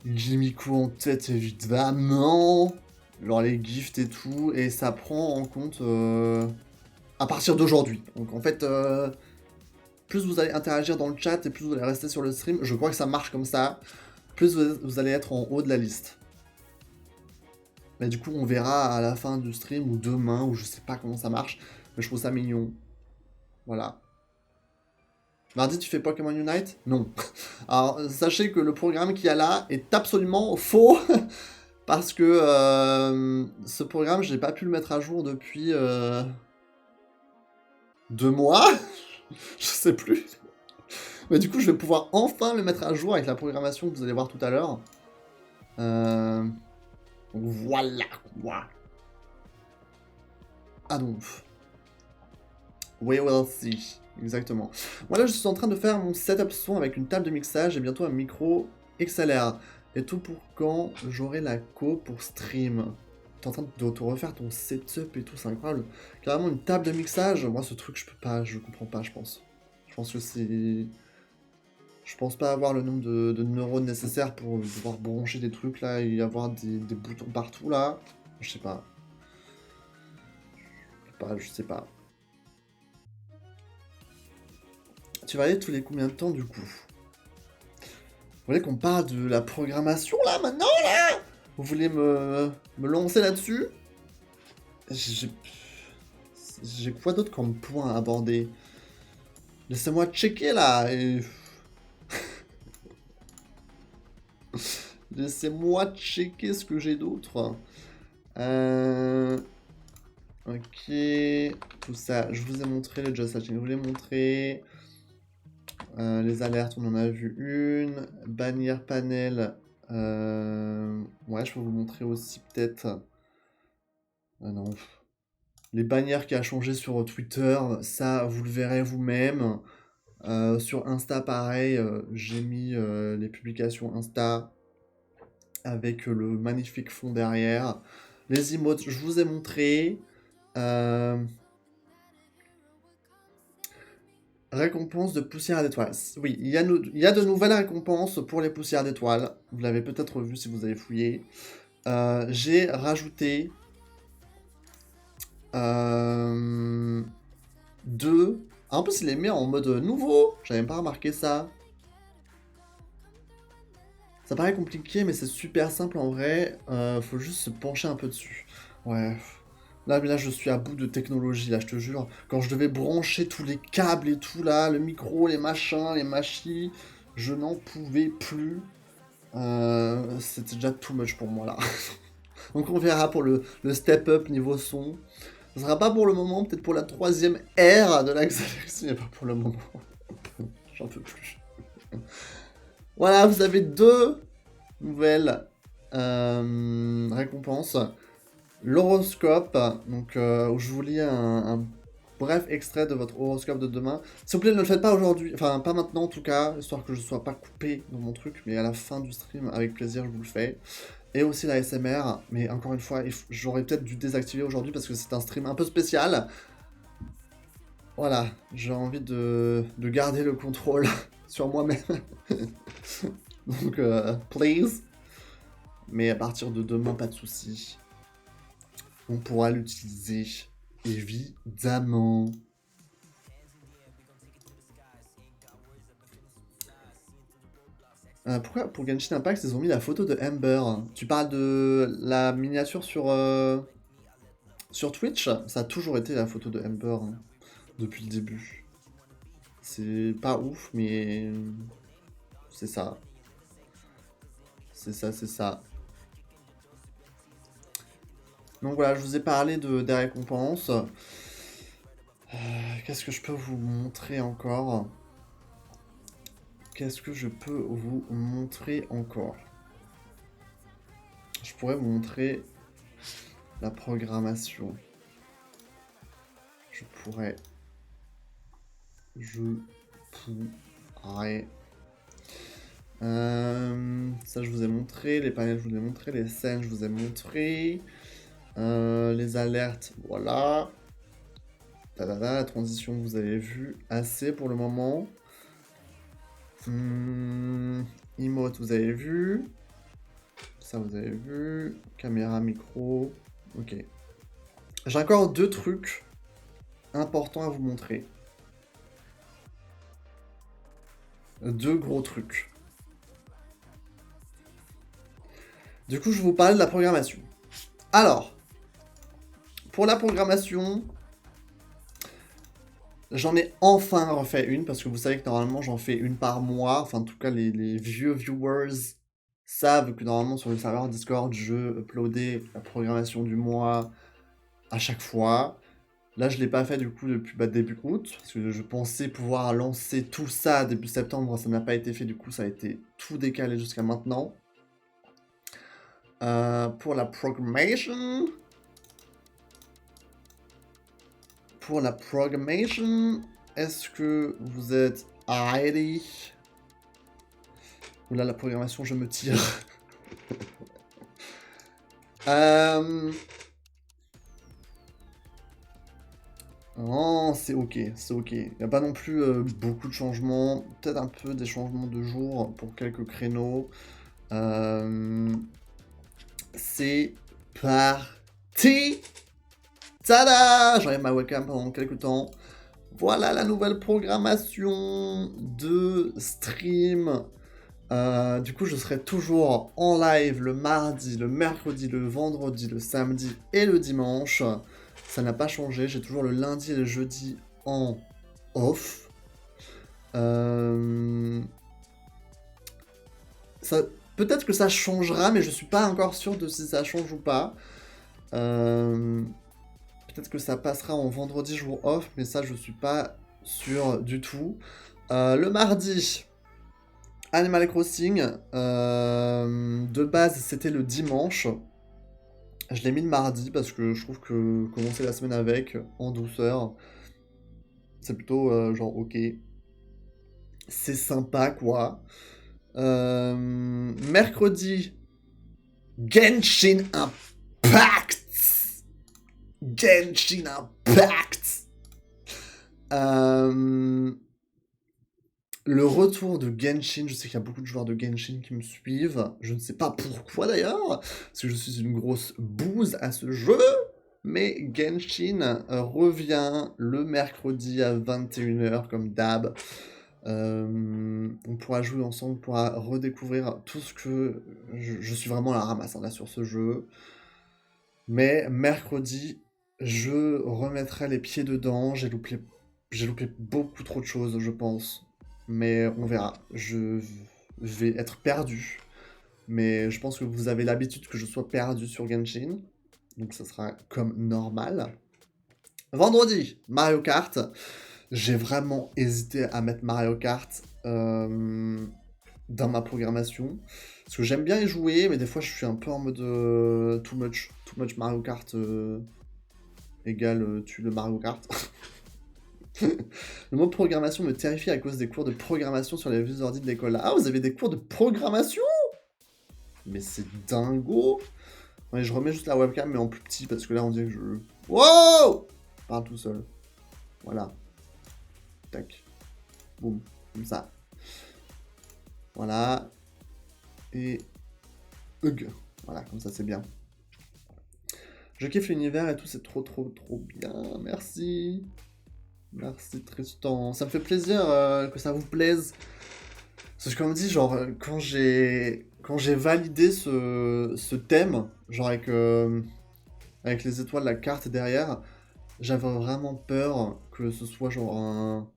Jimiko en tête évidemment. Genre les gifts et tout, et ça prend en compte à partir d'aujourd'hui. Donc en fait, plus vous allez interagir dans le chat et plus vous allez rester sur le stream, je crois que ça marche comme ça, plus vous allez être en haut de la liste. Mais du coup, on verra à la fin du stream ou demain, ou je sais pas comment ça marche, mais je trouve ça mignon. Voilà. Mardi, tu fais Pokémon Unite? Non. Alors, sachez que le programme qu'il y a là est absolument faux. Parce que ce programme, j'ai pas pu le mettre à jour depuis 2 mois. Je sais plus. Mais du coup, je vais pouvoir enfin le mettre à jour avec la programmation que vous allez voir tout à l'heure. Donc voilà quoi. Ah donc. We will see. Exactement. Voilà, je suis en train de faire mon setup son avec une table de mixage et bientôt un micro XLR. Et tout pour quand j'aurai la co pour stream. T'es en train de te refaire ton setup et tout, c'est incroyable. Carrément une table de mixage, moi ce truc je peux pas, je comprends pas je pense. Je pense que c'est... Je pense pas avoir le nombre de neurones nécessaires pour devoir brancher des trucs là et avoir des boutons partout là. Je sais pas. Je sais pas. Tu vas aller tous les combien de temps du coup? Vous voulez qu'on parle de la programmation là maintenant là? Vous voulez me lancer là-dessus? J'ai quoi d'autre comme point à aborder? Laissez-moi checker là et... Laissez-moi checker ce que j'ai d'autre. Ok, tout ça. Je vous ai montré le just setting. Je vous l'ai montré. Les alertes, on en a vu une. Bannière panel. Ouais, je peux vous montrer aussi peut-être. Ah non. Les bannières qui a changé sur Twitter, ça vous le verrez vous-même. Sur Insta, pareil, j'ai mis les publications Insta avec le magnifique fond derrière. Les emotes, je vous ai montré. Récompense de poussière d'étoiles. Oui, il y a de nouvelles récompenses pour les poussières d'étoiles. Vous l'avez peut-être vu si vous avez fouillé. J'ai rajouté 2. En plus, il les met en mode nouveau. J'avais même pas remarqué ça. Ça paraît compliqué, mais c'est super simple en vrai. Faut juste se pencher un peu dessus. Ouais. Là, je suis à bout de technologie, là, je te jure. Quand je devais brancher tous les câbles et tout, là, le micro, les machins, les machines, je n'en pouvais plus. C'était déjà too much pour moi, là. Donc on verra pour le step-up niveau son. Ce sera pas pour le moment, peut-être pour la 3e ère de la Galaxy, mais pas pour le moment. J'en peux plus. Voilà, vous avez 2 nouvelles récompenses. L'horoscope, donc où je vous lis un bref extrait de votre horoscope de demain. S'il vous plaît, ne le faites pas aujourd'hui, enfin pas maintenant en tout cas, histoire que je ne sois pas coupé dans mon truc, mais à la fin du stream, avec plaisir, je vous le fais. Et aussi la SMR, mais encore une fois, j'aurais peut-être dû désactiver aujourd'hui parce que c'est un stream un peu spécial. Voilà, j'ai envie de garder le contrôle sur moi-même. Donc, please. Mais à partir de demain, pas de soucis. On pourra l'utiliser, évidemment. Pourquoi pour Genshin Impact ils ont mis la photo de Amber? Tu parles de la miniature sur Twitch? Ça a toujours été la photo de Amber, hein, depuis le début. C'est pas ouf, mais c'est ça. C'est ça, c'est ça. Donc voilà, je vous ai parlé des récompenses. Qu'est-ce que je peux vous montrer encore? Qu'est-ce que je peux vous montrer encore? Je pourrais vous montrer la programmation. Je pourrais. Ça, je vous ai montré. Les panels, je vous ai montré. Les scènes, je vous ai montré. Les alertes, voilà. La transition, vous avez vu. Assez pour le moment. Emote, vous avez vu. Ça, vous avez vu. Caméra, micro. Ok. J'ai encore 2 trucs importants à vous montrer. 2 gros trucs. Du coup, je vous parle de la programmation. Alors, pour la programmation, j'en ai enfin refait une, parce que vous savez que normalement j'en fais une par mois. Enfin, en tout cas, les vieux viewers savent que normalement sur le serveur Discord, je uploadais la programmation du mois à chaque fois. Là, je ne l'ai pas fait du coup depuis début août, parce que je pensais pouvoir lancer tout ça début septembre. Ça n'a pas été fait, du coup ça a été tout décalé jusqu'à maintenant. Pour la programmation... est-ce que vous êtes ready? Oula, la programmation, je me tire. Oh, c'est ok, c'est ok. Il n'y a pas non plus beaucoup de changements. Peut-être un peu des changements de jour pour quelques créneaux. C'est parti! Tada! J'enlève ma webcam pendant quelques temps. Voilà la nouvelle programmation de stream. Du coup, je serai toujours en live le mardi, le mercredi, le vendredi, le samedi et le dimanche. Ça n'a pas changé. J'ai toujours le lundi et le jeudi en off. Peut-être que ça changera, mais je suis pas encore sûr de si ça change ou pas. Peut-être que ça passera en vendredi jour off, mais ça je suis pas sûr du tout. Le mardi, Animal Crossing. De base, c'était le dimanche. Je l'ai mis le mardi parce que je trouve que commencer la semaine avec, en douceur, c'est plutôt genre ok. C'est sympa quoi. Mercredi, Genshin Impact. Genshin Impact. Le retour de Genshin, je sais qu'il y a beaucoup de joueurs de Genshin qui me suivent. Je ne sais pas pourquoi d'ailleurs, parce que je suis une grosse bouse à ce jeu. Mais Genshin revient le mercredi à 21h comme d'hab. On pourra jouer ensemble, on pourra redécouvrir tout ce que... Je suis vraiment à la ramasse là sur ce jeu. Mais mercredi, je remettrai les pieds dedans. J'ai loupé beaucoup trop de choses, je pense. Mais on verra. Je vais être perdu. Mais je pense que vous avez l'habitude que je sois perdu sur Genshin. Donc ça sera comme normal. Vendredi, Mario Kart. J'ai vraiment hésité à mettre Mario Kart dans ma programmation. Parce que j'aime bien y jouer, mais des fois je suis un peu en mode too much Mario Kart égale tue le Mario Kart. Le mot programmation me terrifie à cause des cours de programmation sur les vieux ordi de l'école. Ah, vous avez des cours de programmation? Mais c'est dingo! Ouais, je remets juste la webcam, mais en plus petit, parce que là, on dirait que je... Wow! Je parle tout seul. Voilà. Tac. Boum. Comme ça. Voilà. Et... Hug. Voilà, comme ça, c'est bien. Je kiffe l'univers et tout, c'est trop bien. Merci. Merci Tristan. Ça me fait plaisir que ça vous plaise. Parce que comme dit, genre, quand j'ai validé ce thème, genre avec les étoiles, la carte derrière, j'avais vraiment peur que ce soit genre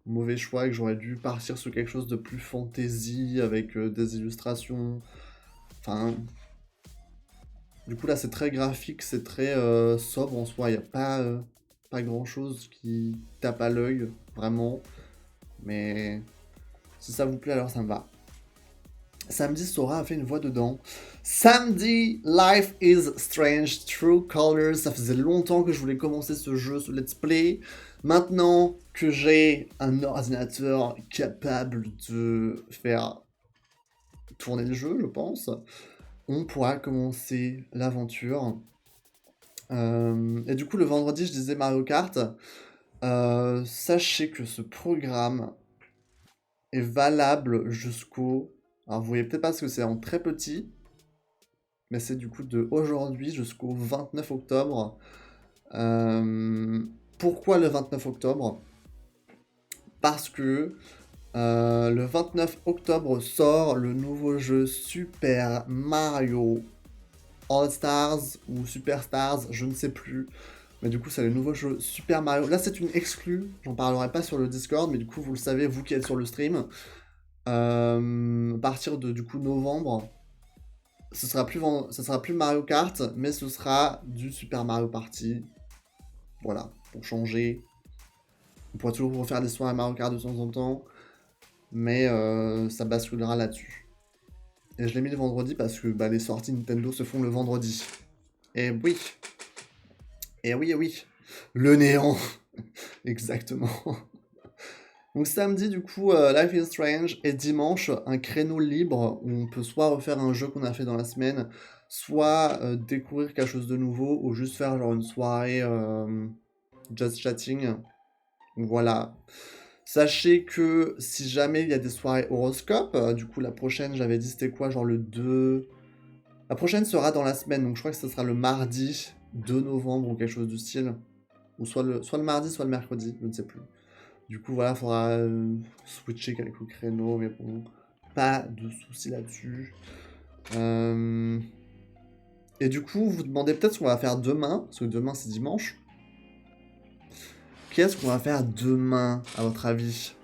mauvais choix et que j'aurais dû partir sur quelque chose de plus fantasy avec des illustrations. Enfin, du coup là c'est très graphique, c'est très sobre en soi, il n'y a pas grand-chose qui tape à l'œil, vraiment. Mais si ça vous plaît alors ça me va. Samedi, Sora a fait une voix dedans. Samedi, Life is Strange, True Colors. Ça faisait longtemps que je voulais commencer ce jeu, ce let's play. Maintenant que j'ai un ordinateur capable de faire tourner le jeu, je pense, on pourra commencer l'aventure. Et du coup, le vendredi, je disais Mario Kart. Sachez que ce programme est valable jusqu'au... Alors, vous voyez peut-être pas ce que c'est en très petit, mais c'est du coup de aujourd'hui jusqu'au 29 octobre. Pourquoi le 29 octobre? Parce que le 29 octobre sort le nouveau jeu Super Mario All Stars ou Super Stars, je ne sais plus. Mais du coup, c'est le nouveau jeu Super Mario. Là, c'est une exclue. J'en parlerai pas sur le Discord, mais du coup, vous le savez, vous qui êtes sur le stream. À partir de du coup novembre, ce sera plus Mario Kart, mais ce sera du Super Mario Party. Voilà, pour changer. On pourra toujours refaire des soirées Mario Kart de temps en temps, mais ça basculera là-dessus. Et je l'ai mis le vendredi parce que les sorties Nintendo se font le vendredi. Et oui. Et oui, et oui. Le néant. Exactement. Donc samedi, du coup, Life is Strange, et dimanche, un créneau libre où on peut soit refaire un jeu qu'on a fait dans la semaine, soit découvrir quelque chose de nouveau, ou juste faire genre une soirée just chatting. Donc voilà. Sachez que si jamais il y a des soirées horoscope, du coup la prochaine, j'avais dit c'était quoi, genre le 2... La prochaine sera dans la semaine, donc je crois que ce sera le mardi 2 novembre ou quelque chose du style. Ou soit le mardi, soit le mercredi, je ne sais plus. Du coup, voilà, il faudra switcher quelques créneaux, mais bon, pas de soucis là-dessus. Et du coup, vous demandez peut-être ce qu'on va faire demain, parce que demain c'est dimanche. Qu'est-ce qu'on va faire demain, à votre avis?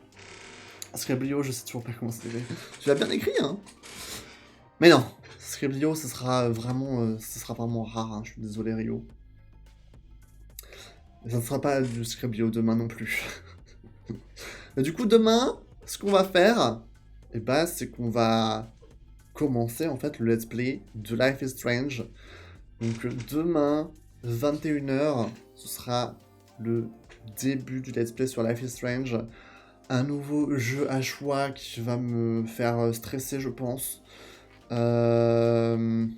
Scriblio, je sais toujours pas comment c'est fait. Tu l'as bien écrit, hein? Mais non, Scriblio, ce sera vraiment rare, hein, je suis désolé, Rio. Ça ne sera pas du Scriblio demain non plus. Mais du coup, demain, ce qu'on va faire, c'est qu'on va commencer en fait le let's play de Life is Strange. Donc demain, 21h, ce sera le début du let's play sur Life is Strange. Un nouveau jeu à choix qui va me faire stresser, je pense. Donc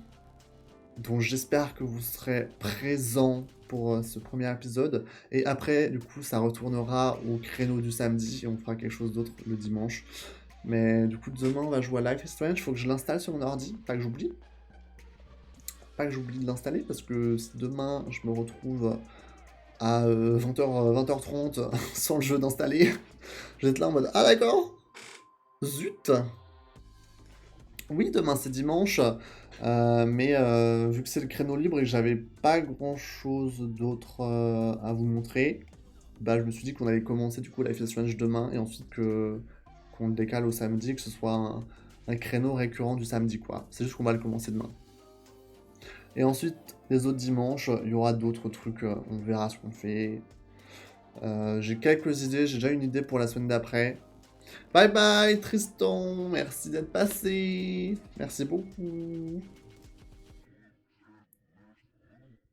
j'espère que vous serez présents pour ce premier épisode. Et après, du coup, ça retournera au créneau du samedi et on fera quelque chose d'autre le dimanche. Mais du coup, demain, on va jouer à Life is Strange. Faut que je l'installe sur mon ordi, pas que j'oublie. Pas que j'oublie de l'installer parce que si demain, je me retrouve à 20h30 sans le jeu d'installer, je vais être là en mode ah d'accord, zut. Oui, demain c'est dimanche, mais vu que c'est le créneau libre et que j'avais pas grand chose d'autre à vous montrer, je me suis dit qu'on allait commencer du coup Life is Strange demain et ensuite qu'on le décale au samedi, que ce soit un créneau récurrent du samedi quoi. C'est juste qu'on va le commencer demain. Et ensuite, les autres dimanches, il y aura d'autres trucs, on verra ce qu'on fait. J'ai quelques idées, j'ai déjà une idée pour la semaine d'après. Bye bye Tristan, merci d'être passé. Merci beaucoup.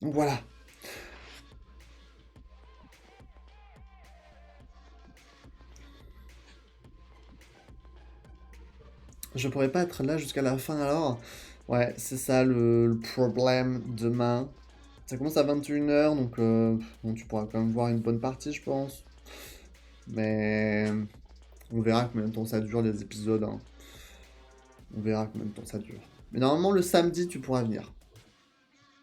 Donc voilà. Je pourrais pas être là jusqu'à la fin alors. Ouais, c'est ça le problème demain. Ça commence à 21h, donc bon, tu pourras quand même voir une bonne partie, je pense. Mais on verra combien de temps ça dure les épisodes. Hein. On verra combien de temps ça dure. Mais normalement, le samedi, tu pourras venir.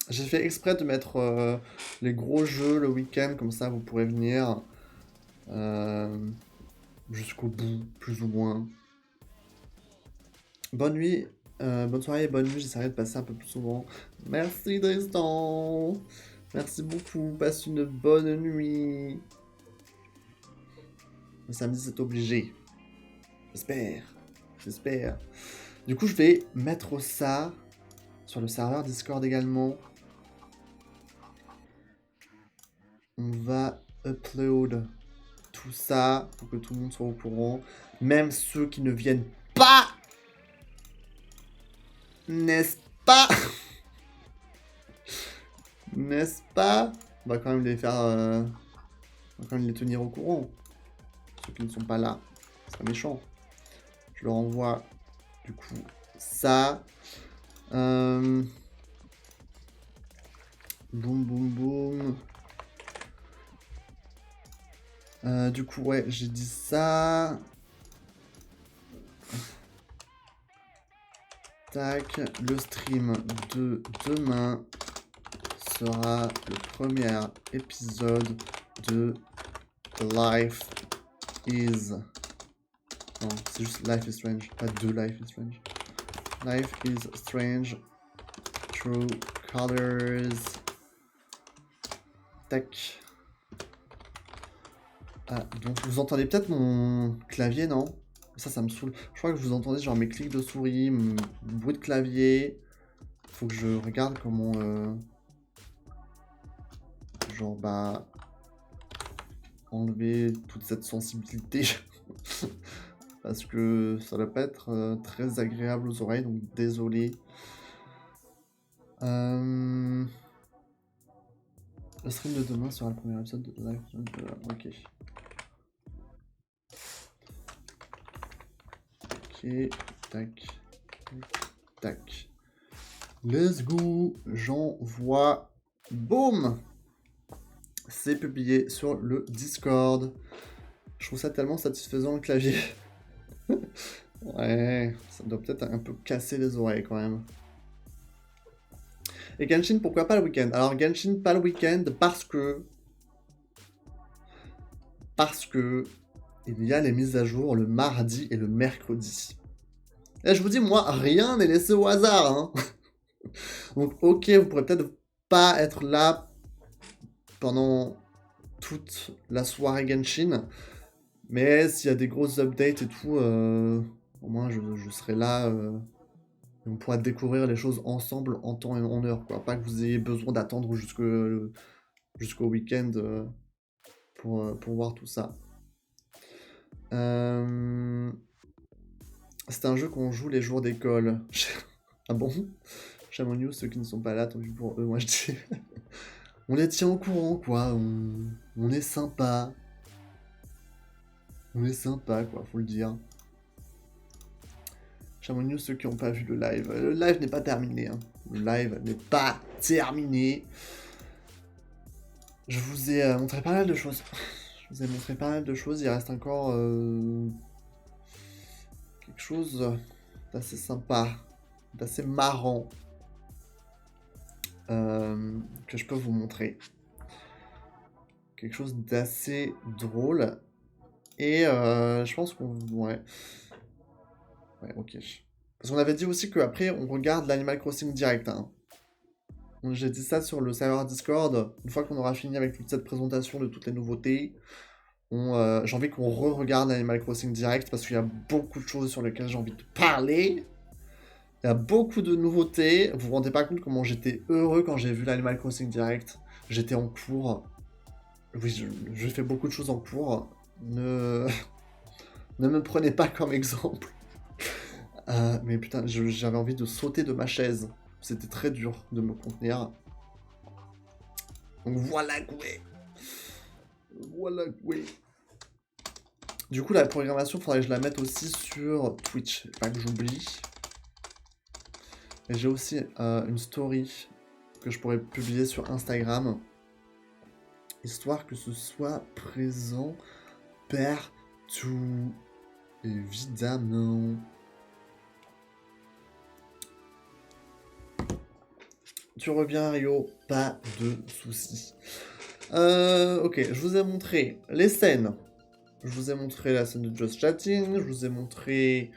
J'ai fait exprès de mettre les gros jeux le week-end, comme ça vous pourrez venir jusqu'au bout, plus ou moins. Bonne nuit, bonne soirée et bonne nuit, j'essaierai de passer un peu plus souvent. Merci Tristan, merci beaucoup, passe une bonne nuit. Le samedi, c'est obligé. J'espère. J'espère. Du coup, je vais mettre ça sur le serveur Discord également. On va upload tout ça pour que tout le monde soit au courant. Même ceux qui ne viennent pas. N'est-ce pas? N'est-ce pas? On va quand même les faire... On va quand même les tenir au courant. Ceux qui ne sont pas là. C'est pas méchant. Je leur envoie du coup ça. Boum boum boum. Du coup, ouais, j'ai dit ça. Tac, le stream de demain sera le premier épisode de Life is... Non, c'est juste Life is Strange, pas de Life is Strange. Life is Strange, True Colors. Tac. Ah, donc vous entendez peut-être mon clavier, non? Ça me saoule. Je crois que vous entendez genre mes clics de souris, mon bruit de clavier. Faut que je regarde comment... Genre, bah... enlever toute cette sensibilité. Parce que ça doit pas être très agréable aux oreilles, donc désolé. Le stream de demain sera le premier épisode de live. Ok. Ok, tac, tac. Let's go. J'envoie. Boum. C'est publié sur le Discord. Je trouve ça tellement satisfaisant le clavier. Ouais, ça doit peut-être un peu casser les oreilles quand même. Et Genshin, pourquoi pas le week-end? Alors Genshin, pas le week-end parce que il y a les mises à jour le mardi et le mercredi. Et je vous dis, moi, rien n'est laissé au hasard. Hein. Donc, ok, vous pourrez peut-être pas être là pendant toute la soirée Genshin. Mais s'il y a des grosses updates et tout, au moins je serai là. On pourra découvrir les choses ensemble en temps et en heure. Quoi. Pas que vous ayez besoin d'attendre jusqu'au week-end pour voir tout ça. C'est un jeu qu'on joue les jours d'école. Ah bon? Chamonix, ceux qui ne sont pas là, tant pis pour eux, moi je dis. On les tient au courant, quoi. On est sympa. On est sympa, quoi, faut le dire. Chamonix, ceux qui n'ont pas vu le live. Le live n'est pas terminé. Hein. Le live n'est pas terminé. Je vous ai montré pas mal de choses. Je vous ai montré pas mal de choses. Il reste encore quelque chose d'assez sympa, d'assez marrant que je peux vous montrer. Quelque chose d'assez drôle. Et je pense qu'on... Ouais. Ouais, ok. Parce qu'on avait dit aussi qu'après, on regarde l'Animal Crossing direct. Hein. J'ai dit ça sur le serveur Discord. Une fois qu'on aura fini avec toute cette présentation de toutes les nouveautés, j'ai envie qu'on re-regarde Animal Crossing direct parce qu'il y a beaucoup de choses sur lesquelles j'ai envie de parler. Il y a beaucoup de nouveautés. Vous vous rendez pas compte comment j'étais heureux quand j'ai vu l'Animal Crossing direct. J'étais en cours. Oui, je fais beaucoup de choses en cours. Ne me prenez pas comme exemple. Mais putain, j'avais envie de sauter de ma chaise. C'était très dur de me contenir. Donc voilà Goué. Voilà Goué. Du coup, la programmation, il faudrait que je la mette aussi sur Twitch. Pas que j'oublie. Et j'ai aussi une story que je pourrais publier sur Instagram. Histoire que ce soit présent partout. Évidemment. Tu reviens Rio, pas de soucis. Ok, je vous ai montré les scènes. Je vous ai montré la scène de Just Chatting. Je vous ai montré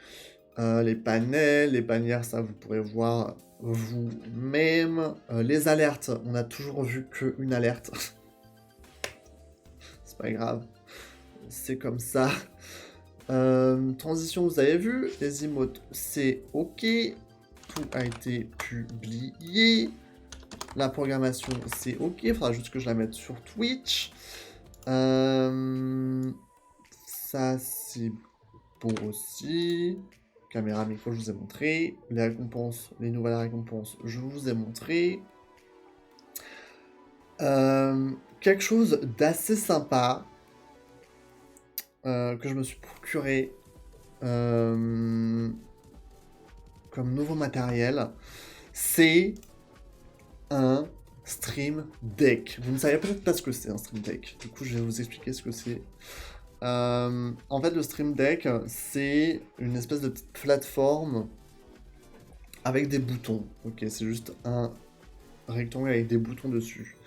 les panels, les bannières, ça vous pourrez voir vous-même. Les alertes, on a toujours vu qu'une alerte. C'est pas grave. c'est comme ça. Transition, vous avez vu, les emotes, c'est ok. Tout a été publié. La programmation, c'est ok. Il faudra juste que je la mette sur Twitch. Ça, c'est bon aussi. Caméra, micro, je vous ai montré. Les récompenses, les nouvelles récompenses, je vous ai montré. Quelque chose d'assez sympa que je me suis procuré comme nouveau matériel, c'est un Stream Deck. Vous ne savez peut-être pas ce que c'est un Stream Deck. Du coup, je vais vous expliquer ce que c'est. En fait, le Stream Deck, c'est une espèce de petite plateforme avec des boutons. Ok, c'est juste un rectangle avec des boutons dessus.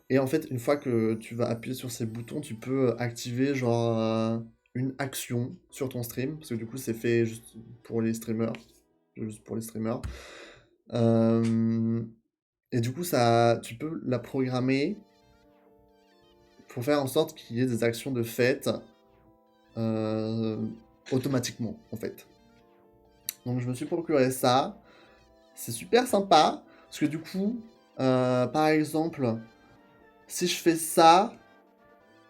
Et en fait, une fois que tu vas appuyer sur ces boutons, tu peux activer genre une action sur ton stream, parce que du coup, c'est fait juste pour les streamers. Juste pour les streamers. Et du coup, ça, tu peux la programmer pour faire en sorte qu'il y ait des actions de fait automatiquement, en fait. Donc, je me suis procuré ça. C'est super sympa, parce que du coup, par exemple, si je fais ça,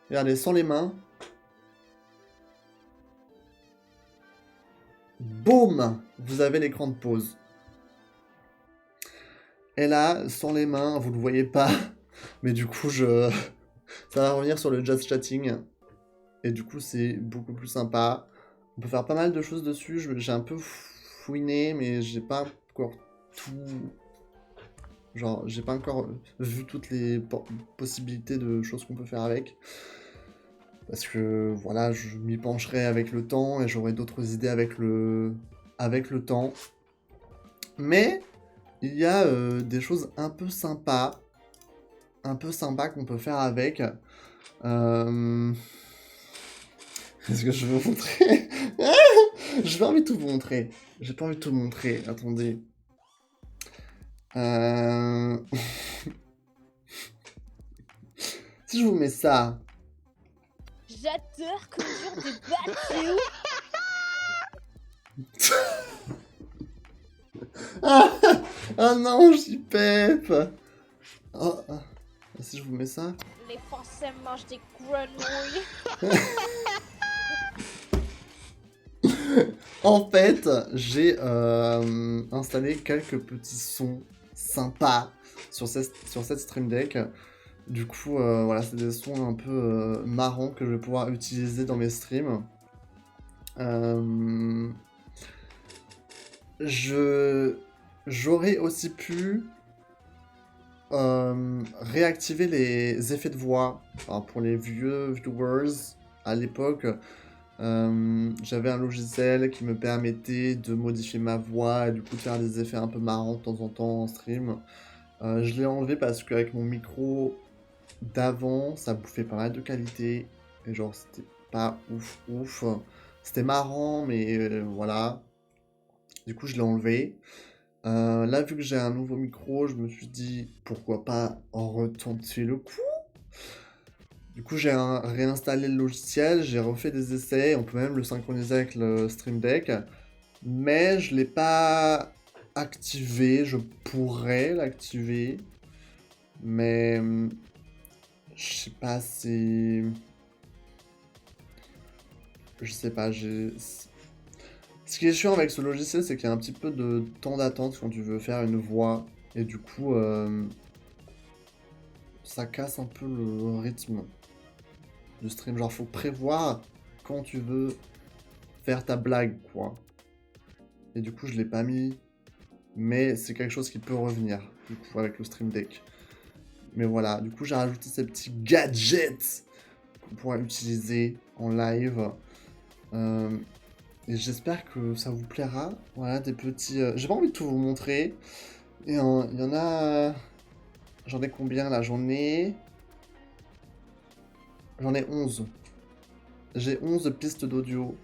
regardez, sans les mains, boum, vous avez l'écran de pause. Et là, sans les mains, vous le voyez pas, mais du coup, ça va revenir sur le just chatting. Et du coup, c'est beaucoup plus sympa. On peut faire pas mal de choses dessus. J'ai un peu fouiné, mais j'ai pas encore tout... Genre, j'ai pas encore vu toutes les possibilités de choses qu'on peut faire avec. Parce que, voilà, je m'y pencherai avec le temps et j'aurai d'autres idées avec le temps. Mais, il y a des choses un peu sympas qu'on peut faire avec. Est-ce que je veux vous montrer? J'ai pas envie de tout vous montrer. J'ai pas envie de tout montrer. Attendez. Si je vous mets ça. J'adore conduire des bateaux. Ah non, j'y pep. Oh, si je vous mets ça. Les Français mangent des grenouilles. En fait, j'ai installé quelques petits sons sympas sur cette Stream Deck. Du coup, voilà, c'est des sons un peu marrants que je vais pouvoir utiliser dans mes streams. J'aurais aussi pu réactiver les effets de voix. Alors, pour les vieux viewers, à l'époque, j'avais un logiciel qui me permettait de modifier ma voix et du coup de faire des effets un peu marrants de temps en temps en stream. Je l'ai enlevé parce qu'avec mon micro d'avant, ça bouffait pas mal de qualité. Et genre, c'était pas ouf. C'était marrant, mais voilà. Du coup, je l'ai enlevé. Là, vu que j'ai un nouveau micro, je me suis dit, pourquoi pas en retenter le coup. Du coup, j'ai réinstallé le logiciel, j'ai refait des essais, on peut même le synchroniser avec le Stream Deck. Mais je l'ai pas activé, je pourrais l'activer. Mais je sais pas si... Je sais pas, ce qui est chiant avec ce logiciel, c'est qu'il y a un petit peu de temps d'attente quand tu veux faire une voix. Et du coup, ça casse un peu le rythme du stream. Genre, faut prévoir quand tu veux faire ta blague, quoi. Et du coup, je l'ai pas mis. Mais c'est quelque chose qui peut revenir, du coup, avec le Stream Deck. Mais voilà, du coup, j'ai rajouté ces petits gadgets qu'on pourra utiliser en live. Et j'espère que ça vous plaira. Voilà, des petits... J'ai pas envie de tout vous montrer. Et il y en a... J'en ai combien, là? J'en ai 11. J'ai 11 pistes d'audio.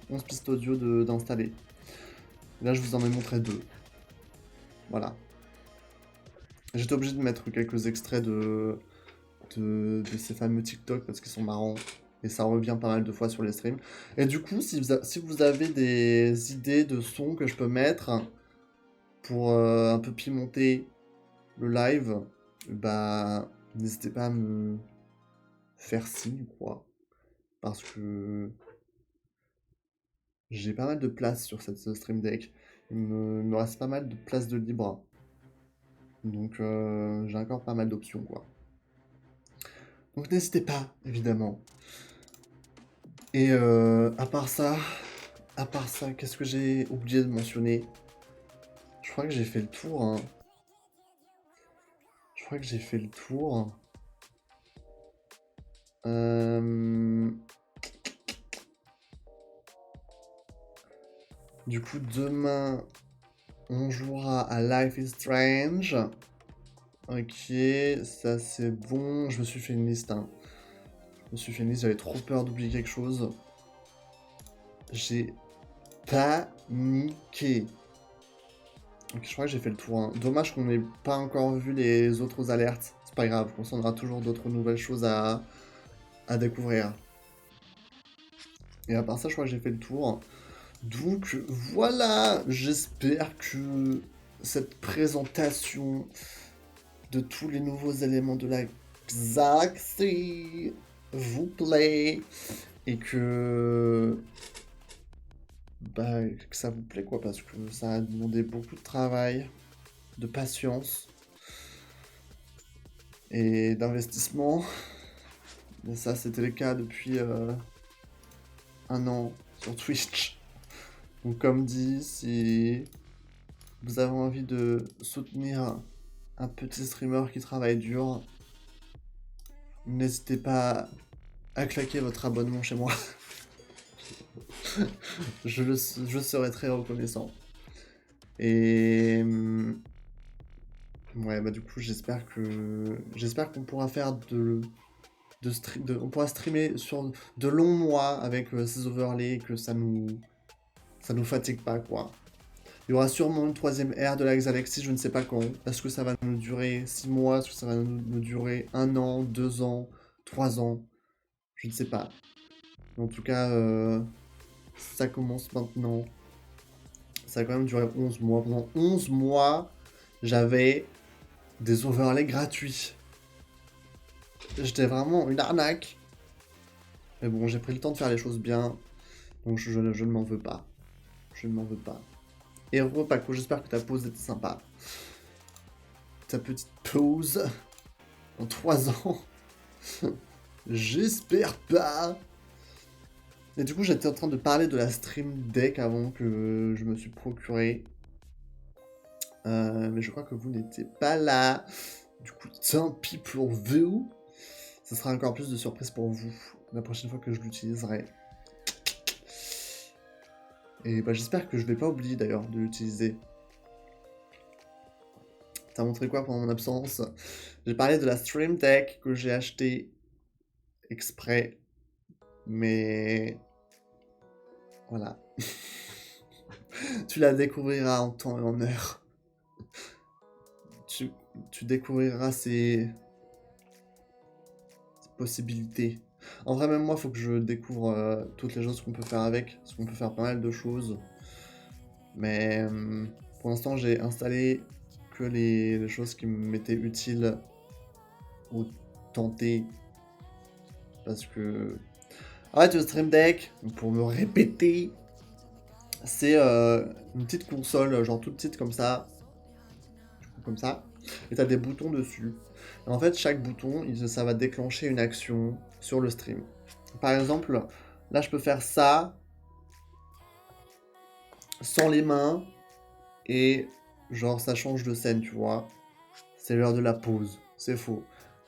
11 pistes audio d'installer. Là, je vous en ai montré 2. Voilà. J'étais obligé de mettre quelques extraits de ces fameux TikTok parce qu'ils sont marrants. Et ça revient pas mal de fois sur les streams. Et du coup, si vous avez des idées de sons que je peux mettre pour un peu pimenter le live, bah n'hésitez pas à me faire signe, quoi. Parce que j'ai pas mal de place sur cette Stream Deck. Il me reste pas mal de place de libre. Donc j'ai encore pas mal d'options, quoi. Donc n'hésitez pas, évidemment. Et à part ça, qu'est-ce que j'ai oublié de mentionner? Je crois que j'ai fait le tour, hein. Je crois que j'ai fait le tour. Du coup, demain, on jouera à Life is Strange. Ok, ça c'est bon. Je me suis fait une liste, hein. Je me suis fait une liste, j'avais trop peur d'oublier quelque chose. J'ai paniqué. Ok, je crois que j'ai fait le tour, hein. Dommage qu'on n'ait pas encore vu les autres alertes. C'est pas grave, on aura toujours d'autres nouvelles choses à découvrir. Et à part ça, je crois que j'ai fait le tour. Donc voilà, j'espère que cette présentation de tous les nouveaux éléments de la Galaxy vous plaît et que ça vous plaît, quoi, parce que ça a demandé beaucoup de travail, de patience et d'investissement. Mais ça, c'était le cas depuis un an sur Twitch. Donc comme dit, si vous avez envie de soutenir un petit streamer qui travaille dur, n'hésitez pas à claquer votre abonnement chez moi. je serai très reconnaissant. Et ouais, bah du coup, j'espère qu'on pourra faire on pourra streamer sur de longs mois avec ces overlays, que ça nous fatigue pas, quoi. Il y aura sûrement une troisième ère de la Galaxy, je ne sais pas quand. Est-ce que ça va nous durer 6 mois? Est-ce que ça va nous durer 1 an, 2 ans, 3 ans? Je ne sais pas. Mais en tout cas, ça commence maintenant. Ça a quand même duré 11 mois. Pendant 11 mois, j'avais des overlays gratuits. J'étais vraiment une arnaque. Mais bon, j'ai pris le temps de faire les choses bien. Donc je ne m'en veux pas. Je ne m'en veux pas. Et Paco, j'espère que ta pause était sympa. Ta petite pause en 3 ans. J'espère pas. Et du coup, j'étais en train de parler de la Stream Deck avant que je me suis procuré. Mais je crois que vous n'étiez pas là. Du coup, tant pis pour vous. Ça sera encore plus de surprise pour vous la prochaine fois que je l'utiliserai. Et bah, j'espère que je vais pas oublier d'ailleurs de l'utiliser. T'as montré quoi pendant mon absence? J'ai parlé de la Stream Deck que j'ai acheté exprès. Mais voilà. Tu la découvriras en temps et en heure. Tu découvriras ses possibilités. En vrai, même moi, il faut que je découvre toutes les choses qu'on peut faire avec. Parce qu'on peut faire pas mal de choses. Mais pour l'instant, j'ai installé que les choses qui m'étaient utiles ou tentées. Parce que... Arrête, le Stream Deck, pour me répéter, c'est une petite console, genre toute petite comme ça. Comme ça. Et t'as des boutons dessus. Et en fait, chaque bouton, ça va déclencher une action sur le stream. Par exemple, là, je peux faire ça sans les mains et genre ça change de scène, tu vois. C'est l'heure de la pause. C'est faux.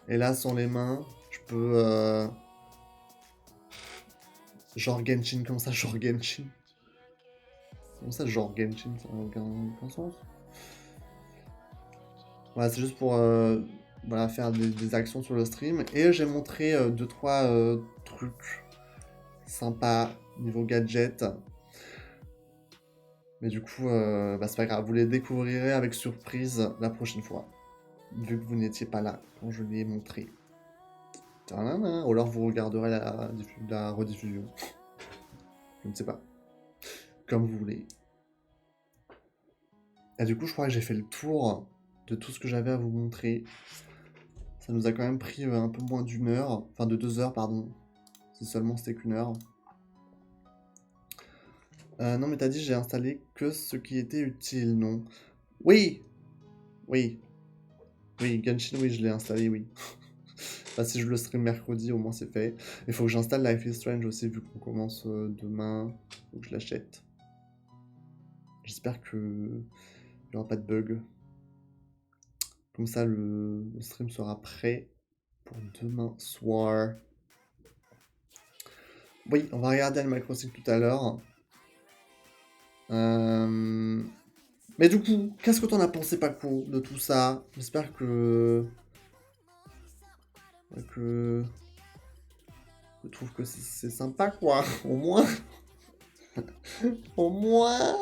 Et là, sans les mains, je peux genre Genshin, comme ça, genre Genshin. Comme ça, genre Genshin, ça n'a aucun sens. Voilà, c'est juste pour voilà, faire des actions sur le stream. Et j'ai montré 2-3 trucs sympas niveau gadget. Mais du coup, c'est pas grave, vous les découvrirez avec surprise la prochaine fois. Vu que vous n'étiez pas là quand je les ai montrés. Ou alors vous regarderez la rediffusion. Je ne sais pas. Comme vous voulez. Et du coup, je crois que j'ai fait le tour de tout ce que j'avais à vous montrer. Ça nous a quand même pris un peu moins d'une heure. Enfin, de 2 heures, pardon. Si seulement c'était qu'une heure. Non, mais t'as dit j'ai installé que ce qui était utile, non? Oui! Oui. Oui, Genshin, oui, je l'ai installé, oui. Bah, si je le stream mercredi, au moins c'est fait. Il faut que j'installe Life is Strange aussi, vu qu'on commence demain. Faut que je l'achète. J'espère que il n'y aura pas de bug. Comme ça, le stream sera prêt pour demain soir. Oui, on va regarder Animal Crossing tout à l'heure. Mais du coup, qu'est-ce que t'en as pensé, Paco, de tout ça? J'espère que... Je trouve que c'est sympa, quoi. Au moins. Au moins.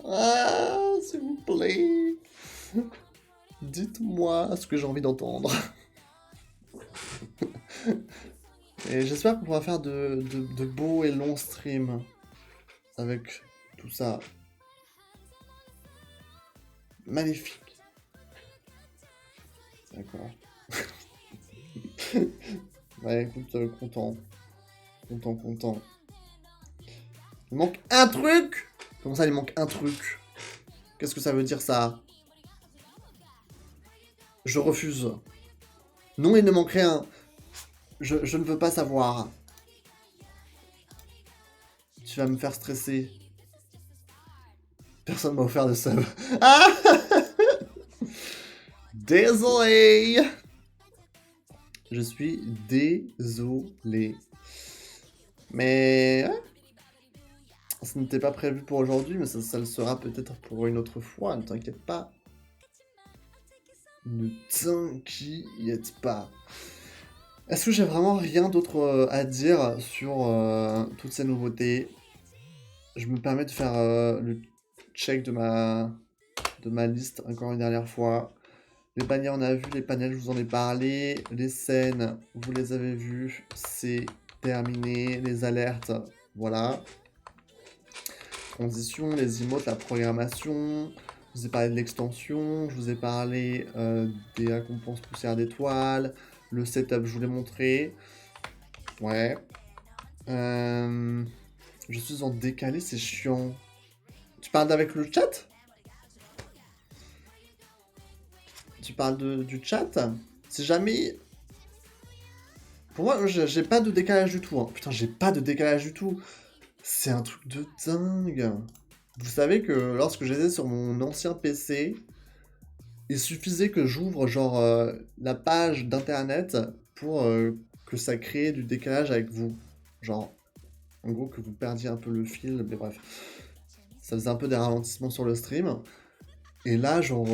Ah, s'il vous plaît. Dites-moi ce que j'ai envie d'entendre. Et j'espère qu'on pourra faire de beaux et longs streams avec tout ça. Magnifique. D'accord. Ouais, écoute, content. Content. Il manque un truc! Comment ça, il manque un truc? Qu'est-ce que ça veut dire, ça? Je refuse. Non, il ne manque rien. Je ne veux pas savoir. Tu vas me faire stresser. Personne m'a offert de sub. Ah! Désolé! Je suis désolé. Mais... ça n'était pas prévu pour aujourd'hui, mais ça le sera peut-être pour une autre fois. Ne t'inquiète pas. Ne t'inquiète pas. Est-ce que j'ai vraiment rien d'autre à dire sur toutes ces nouveautés? Je me permets de faire le check de ma liste encore une dernière fois. Les paniers, on a vu. Les panels, je vous en ai parlé. Les scènes, vous les avez vues. C'est terminé. Les alertes, voilà. Transition, les emotes, la programmation. Je vous ai parlé de l'extension. Je vous ai parlé des récompenses poussières d'étoiles. Le setup, je vous l'ai montré. Ouais. Je suis en décalé, c'est chiant. Tu parles avec le chat? Tu parles du chat? Si jamais... Pour moi, j'ai pas de décalage du tout. Hein. Putain, j'ai pas de décalage du tout. C'est un truc de dingue. Vous savez que lorsque j'étais sur mon ancien PC, il suffisait que j'ouvre genre la page d'internet pour que ça crée du décalage avec vous. Genre, en gros, que vous perdiez un peu le fil, mais bref. Ça faisait un peu des ralentissements sur le stream. Et là, genre,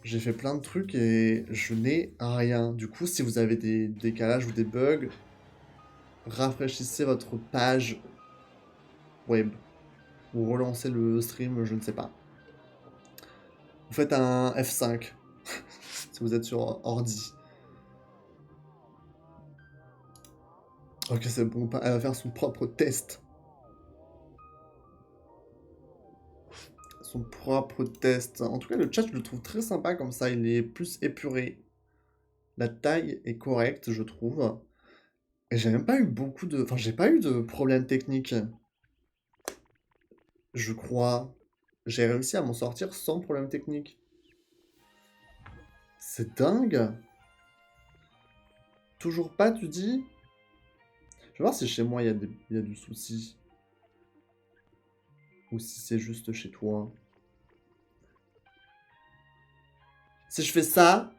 j'ai fait plein de trucs et je n'ai rien. Du coup, si vous avez des décalages ou des bugs, rafraîchissez votre page web. Ou relancez le stream, je ne sais pas. Vous faites un F5 si vous êtes sur ordi. Ok, c'est bon, elle va faire son propre test. Son propre test. En tout cas, le chat, je le trouve très sympa comme ça. Il est plus épuré. La taille est correcte, je trouve. Et j'ai même pas eu beaucoup de... Enfin, j'ai pas eu de problème technique. Je crois. J'ai réussi à m'en sortir sans problème technique. C'est dingue. Toujours pas, tu dis? Je vais voir si chez moi il y a du souci. Ou si c'est juste chez toi. Si je fais ça...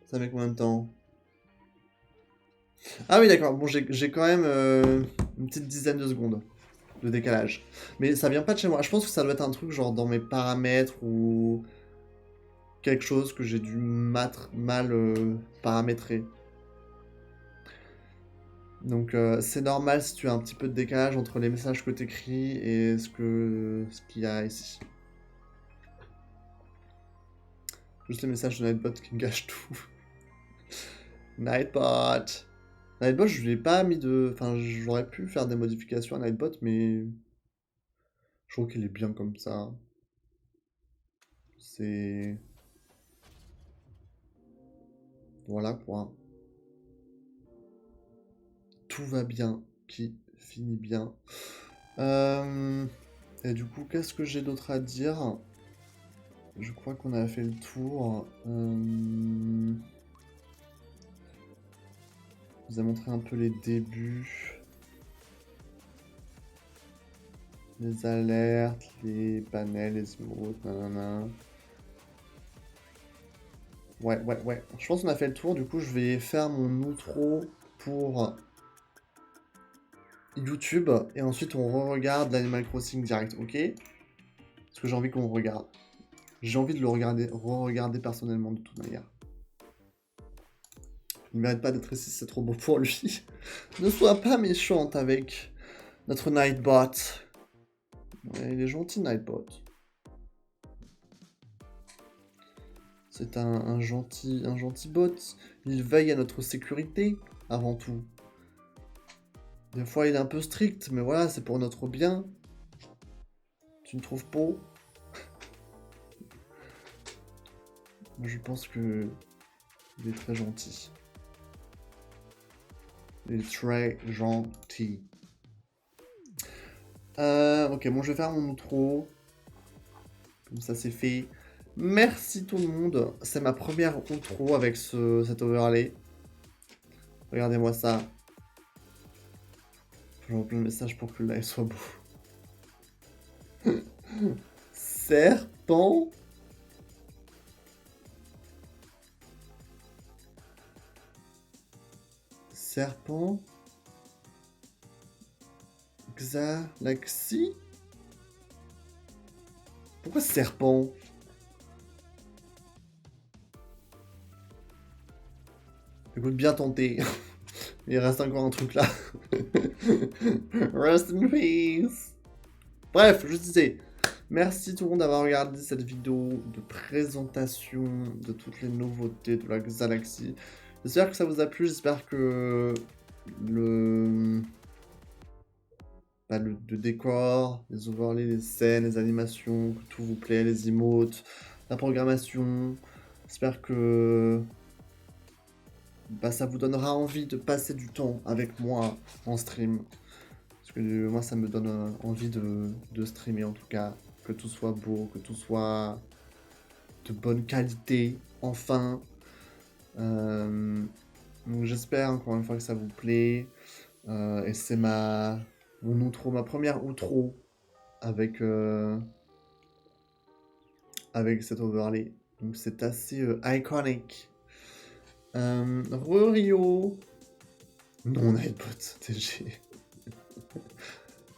Ça met combien de temps? Ah oui, d'accord. Bon, j'ai quand même une petite dizaine de secondes de décalage. Mais ça vient pas de chez moi. Je pense que ça doit être un truc genre dans mes paramètres ou quelque chose que j'ai dû mal paramétrer. Donc c'est normal si tu as un petit peu de décalage entre les messages que tu écris et ce qu'il y a ici. Juste les messages de Nightbot qui gâchent tout. Nightbot. Nightbot, je lui ai pas mis de... Enfin, j'aurais pu faire des modifications à Nightbot, mais... Je trouve qu'il est bien comme ça. C'est... Voilà quoi. Tout va bien, qui finit bien. Et du coup, qu'est-ce que j'ai d'autre à dire? Je crois qu'on a fait le tour. Je vous ai montré un peu les débuts. Les alertes, les panels, les emotes, nanana. Ouais. Je pense qu'on a fait le tour. Du coup, je vais faire mon outro pour YouTube. Et ensuite, on re-regarde l'Animal Crossing direct, ok? Parce que j'ai envie qu'on regarde. J'ai envie de le regarder, re-regarder personnellement de toute manière. Il ne mérite pas d'être ici, c'est trop beau pour lui. Ne sois pas méchante avec notre Nightbot. Ouais, il est gentil, Nightbot. C'est un gentil bot. Il veille à notre sécurité, avant tout. Des fois, il est un peu strict, mais voilà, c'est pour notre bien. Tu ne trouves pas? Moi, je pense que il est très gentil. Il est très gentil. Ok, bon, je vais faire mon outro. Comme ça, c'est fait. Merci tout le monde. C'est ma première outro avec cet overlay. Regardez-moi ça. J'envoie plein de messages pour que le live soit beau. Serpent. Serpent. Galaxy. Pourquoi serpent? Écoute, bien tenté. Il reste encore un truc là. Rest in peace. Bref, je disais, merci tout le monde d'avoir regardé cette vidéo de présentation de toutes les nouveautés de la Galaxy. J'espère que ça vous a plu, j'espère que le décor, les overlays, les scènes, les animations, que tout vous plaît, les emotes, la programmation. J'espère que ça vous donnera envie de passer du temps avec moi en stream. Parce que moi, ça me donne envie de streamer en tout cas. Que tout soit beau, que tout soit de bonne qualité, enfin. Donc j'espère encore une fois que ça vous plaît. Et c'est mon outro, ma première outro avec cet overlay. Donc c'est assez iconique. Rio. Non, Nightbot, TG.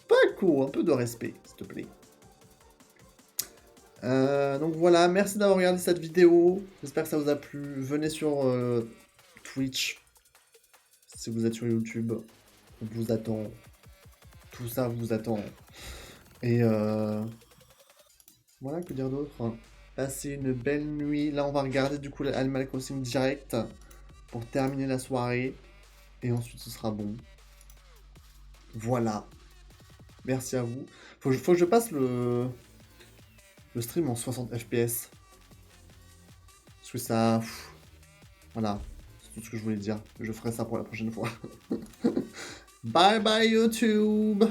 Pas cool, un peu de respect, s'il te plaît. Donc voilà, merci d'avoir regardé cette vidéo. J'espère que ça vous a plu. Venez sur Twitch. Si vous êtes sur YouTube, on vous attend. Tout ça vous attend. Et voilà, que dire d'autre? Passez une belle nuit. Là, on va regarder du coup l'Animal Crossing direct pour terminer la soirée. Et ensuite, ce sera bon. Voilà. Merci à vous. Faut que je passe le stream en 60 fps. Parce que ça... Voilà. C'est tout ce que je voulais dire. Je ferai ça pour la prochaine fois. Bye bye YouTube.